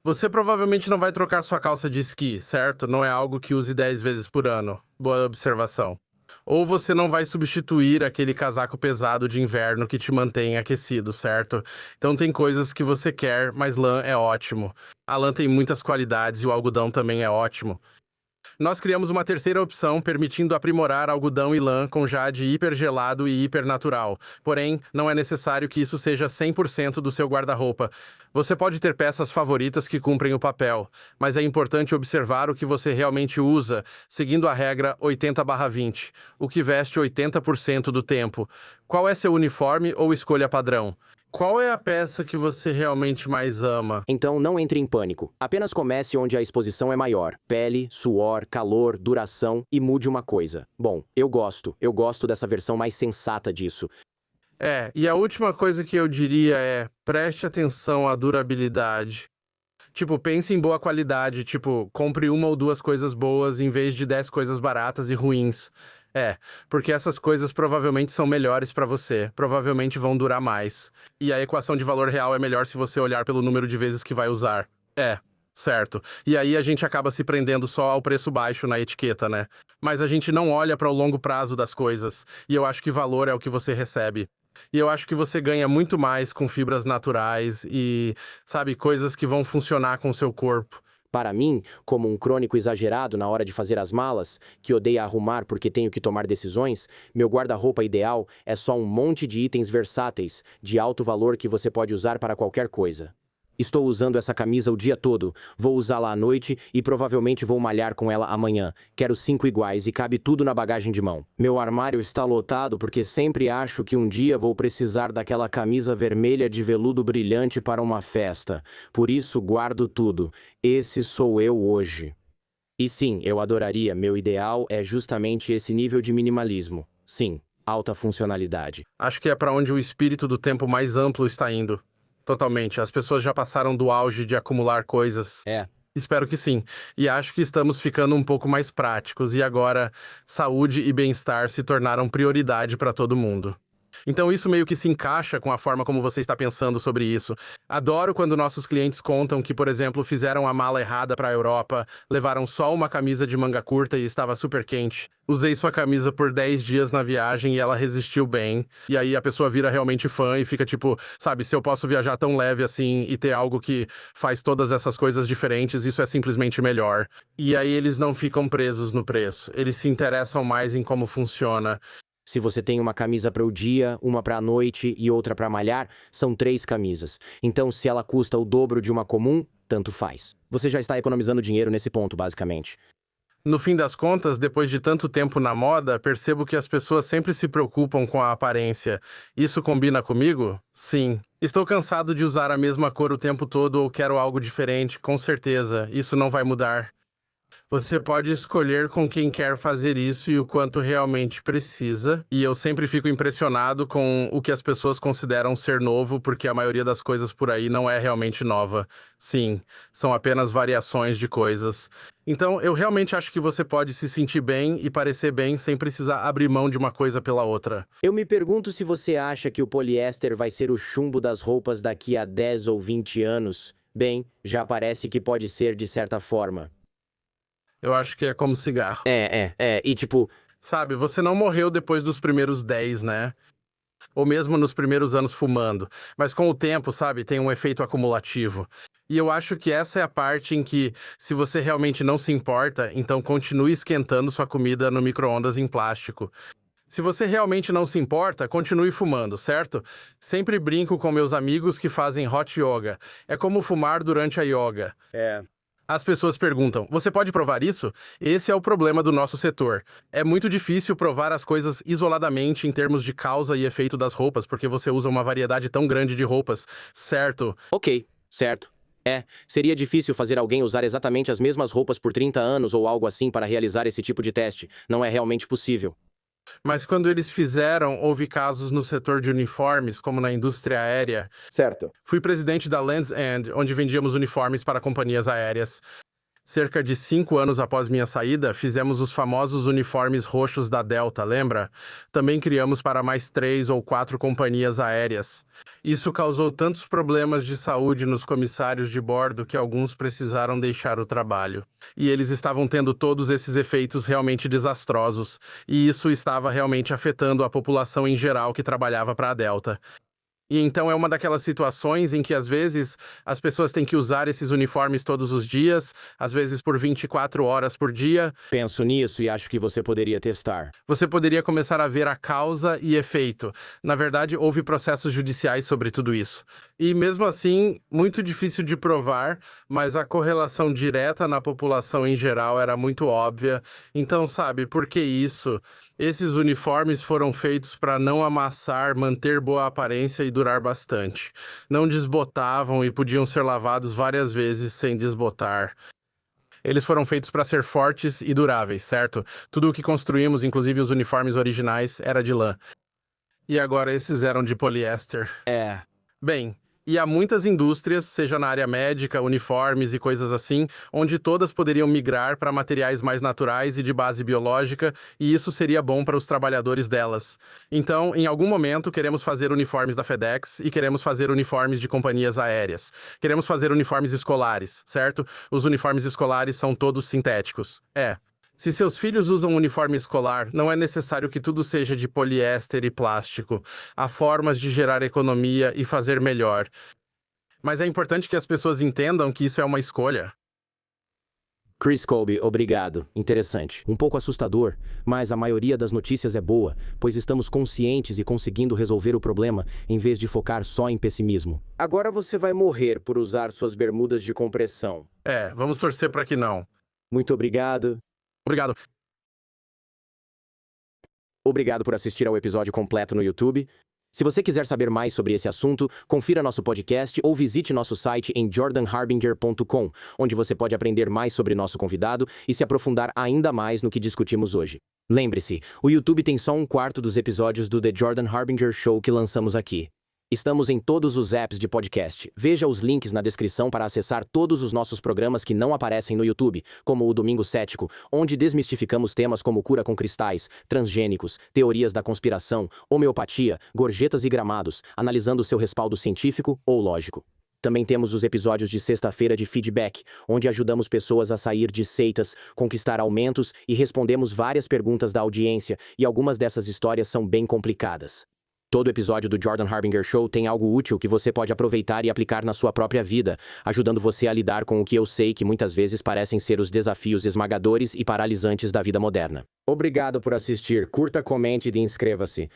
Você provavelmente não vai trocar sua calça de esqui, certo? Não é algo que use 10 vezes por ano. Boa observação. Ou você não vai substituir aquele casaco pesado de inverno que te mantém aquecido, certo? Então tem coisas que você quer, mas lã é ótimo. A lã tem muitas qualidades e o algodão também é ótimo. Nós criamos uma terceira opção, permitindo aprimorar algodão e lã com jade hipergelado e hipernatural. Porém, não é necessário que isso seja 100% do seu guarda-roupa. Você pode ter peças favoritas que cumprem o papel, mas é importante observar o que você realmente usa, seguindo a regra 80/20, o que veste 80% do tempo. Qual é seu uniforme ou escolha padrão? Qual é a peça que você realmente mais ama? então não entre em pânico. Apenas comece onde a exposição é maior. Pele, suor, calor, duração e mude uma coisa. Bom, eu gosto dessa versão mais sensata disso. E a última coisa que eu diria é: preste atenção à durabilidade. Tipo, pense em boa qualidade, tipo, compre uma ou duas coisas boas em vez de 10 coisas baratas e ruins. Porque essas coisas provavelmente são melhores pra você, provavelmente vão durar mais. E a equação de valor real é melhor se você olhar pelo número de vezes que vai usar. Certo. E aí a gente acaba se prendendo só ao preço baixo na etiqueta, né? Mas a gente não olha para o longo prazo das coisas. E eu acho que valor é o que você recebe. E eu acho que você ganha muito mais com fibras naturais e, sabe, coisas que vão funcionar com o seu corpo. Para mim, como um crônico exagerado na hora de fazer as malas, que odeia arrumar porque tenho que tomar decisões, meu guarda-roupa ideal é só um monte de itens versáteis, de alto valor que você pode usar para qualquer coisa. Estou usando essa camisa o dia todo, vou usá-la à noite e provavelmente vou malhar com ela amanhã. Quero 5 iguais e cabe tudo na bagagem de mão. Meu armário está lotado porque sempre acho que um dia vou precisar daquela camisa vermelha de veludo brilhante para uma festa. Por isso guardo tudo. Esse sou eu hoje. E sim, eu adoraria, meu ideal é justamente esse nível de minimalismo. Sim, alta funcionalidade. Acho que é para onde o espírito do tempo mais amplo está indo. Totalmente. As pessoas já passaram do auge de acumular coisas. Espero que sim. E acho que estamos ficando um pouco mais práticos e agora saúde e bem-estar se tornaram prioridade para todo mundo. Então isso meio que se encaixa com a forma como você está pensando sobre isso. Adoro quando nossos clientes contam que, por exemplo, fizeram a mala errada para a Europa, levaram só uma camisa de manga curta e estava super quente. Usei sua camisa por 10 dias na viagem e ela resistiu bem. E aí a pessoa vira realmente fã e fica tipo, sabe, se eu posso viajar tão leve assim e ter algo que faz todas essas coisas diferentes, isso é simplesmente melhor. E aí eles não ficam presos no preço. Eles se interessam mais em como funciona. Se você tem uma camisa para o dia, uma para a noite e outra para malhar, são 3 camisas. Então, se ela custa o dobro de uma comum, tanto faz. Você já está economizando dinheiro nesse ponto, basicamente. No fim das contas, depois de tanto tempo na moda, percebo que as pessoas sempre se preocupam com a aparência. Isso combina comigo? Sim. Estou cansado de usar a mesma cor o tempo todo ou quero algo diferente, com certeza. Isso não vai mudar. Você pode escolher com quem quer fazer isso e o quanto realmente precisa. E eu sempre fico impressionado com o que as pessoas consideram ser novo, porque a maioria das coisas por aí não é realmente nova. Sim, são apenas variações de coisas. Então, eu realmente acho que você pode se sentir bem e parecer bem sem precisar abrir mão de uma coisa pela outra. Eu me pergunto se você acha que o poliéster vai ser o chumbo das roupas daqui a 10 ou 20 anos. Bem, já parece que pode ser de certa forma. Eu acho que é como cigarro. E tipo, Sabe, você não morreu depois dos primeiros 10, né? Ou mesmo nos primeiros anos fumando. Mas com o tempo, sabe, tem um efeito acumulativo. E eu acho que essa é a parte em que, se você realmente não se importa, então continue esquentando sua comida no micro-ondas em plástico. Se você realmente não se importa, continue fumando, certo? Sempre brinco com meus amigos que fazem hot yoga. É como fumar durante a yoga. As pessoas perguntam: você pode provar isso? Esse é o problema do nosso setor. É muito difícil provar as coisas isoladamente em termos de causa e efeito das roupas, porque você usa uma variedade tão grande de roupas, certo? Ok, certo. Seria difícil fazer alguém usar exatamente as mesmas roupas por 30 anos ou algo assim para realizar esse tipo de teste. Não é realmente possível. Mas quando eles fizeram, houve casos no setor de uniformes, como na indústria aérea. Certo. Fui presidente da Land's End, onde vendíamos uniformes para companhias aéreas. Cerca de 5 anos após minha saída, fizemos os famosos uniformes roxos da Delta, lembra? Também criamos para mais 3 ou 4 companhias aéreas. Isso causou tantos problemas de saúde nos comissários de bordo que alguns precisaram deixar o trabalho. E eles estavam tendo todos esses efeitos realmente desastrosos, e isso estava realmente afetando a população em geral que trabalhava para a Delta. E então é uma daquelas situações em que, às vezes, as pessoas têm que usar esses uniformes todos os dias, às vezes por 24 horas por dia. Penso nisso e acho que você poderia testar. Você poderia começar a ver a causa e efeito. Na verdade, houve processos judiciais sobre tudo isso. E mesmo assim, muito difícil de provar, mas a correlação direta na população em geral era muito óbvia. Então, sabe, por que isso? Esses uniformes foram feitos para não amassar, manter boa aparência e durar bastante. Não desbotavam e podiam ser lavados várias vezes sem desbotar. Eles foram feitos para ser fortes e duráveis, certo? Tudo o que construímos, inclusive os uniformes originais, era de lã. E agora esses eram de poliéster. Bem, e há muitas indústrias, seja na área médica, uniformes e coisas assim, onde todas poderiam migrar para materiais mais naturais e de base biológica, e isso seria bom para os trabalhadores delas. Então, em algum momento, queremos fazer uniformes da FedEx e queremos fazer uniformes de companhias aéreas. Queremos fazer uniformes escolares, certo? Os uniformes escolares são todos sintéticos. Se seus filhos usam um uniforme escolar, não é necessário que tudo seja de poliéster e plástico. Há formas de gerar economia e fazer melhor. Mas é importante que as pessoas entendam que isso é uma escolha. Chris Colby, obrigado. Interessante. Um pouco assustador, mas a maioria das notícias é boa, pois estamos conscientes e conseguindo resolver o problema, em vez de focar só em pessimismo. Agora você vai morrer por usar suas bermudas de compressão. Vamos torcer para que não. Muito obrigado. Obrigado. Obrigado por assistir ao episódio completo no YouTube. Se você quiser saber mais sobre esse assunto, confira nosso podcast ou visite nosso site em jordanharbinger.com, onde você pode aprender mais sobre nosso convidado e se aprofundar ainda mais no que discutimos hoje. Lembre-se, o YouTube tem só 1/4 dos episódios do The Jordan Harbinger Show que lançamos aqui. Estamos em todos os apps de podcast. Veja os links na descrição para acessar todos os nossos programas que não aparecem no YouTube, como o Domingo Cético, onde desmistificamos temas como cura com cristais, transgênicos, teorias da conspiração, homeopatia, gorjetas e gramados, analisando seu respaldo científico ou lógico. Também temos os episódios de sexta-feira de feedback, onde ajudamos pessoas a sair de seitas, conquistar aumentos e respondemos várias perguntas da audiência, e algumas dessas histórias são bem complicadas. Todo episódio do Jordan Harbinger Show tem algo útil que você pode aproveitar e aplicar na sua própria vida, ajudando você a lidar com o que eu sei que muitas vezes parecem ser os desafios esmagadores e paralisantes da vida moderna. Obrigado por assistir, curta, comente e inscreva-se.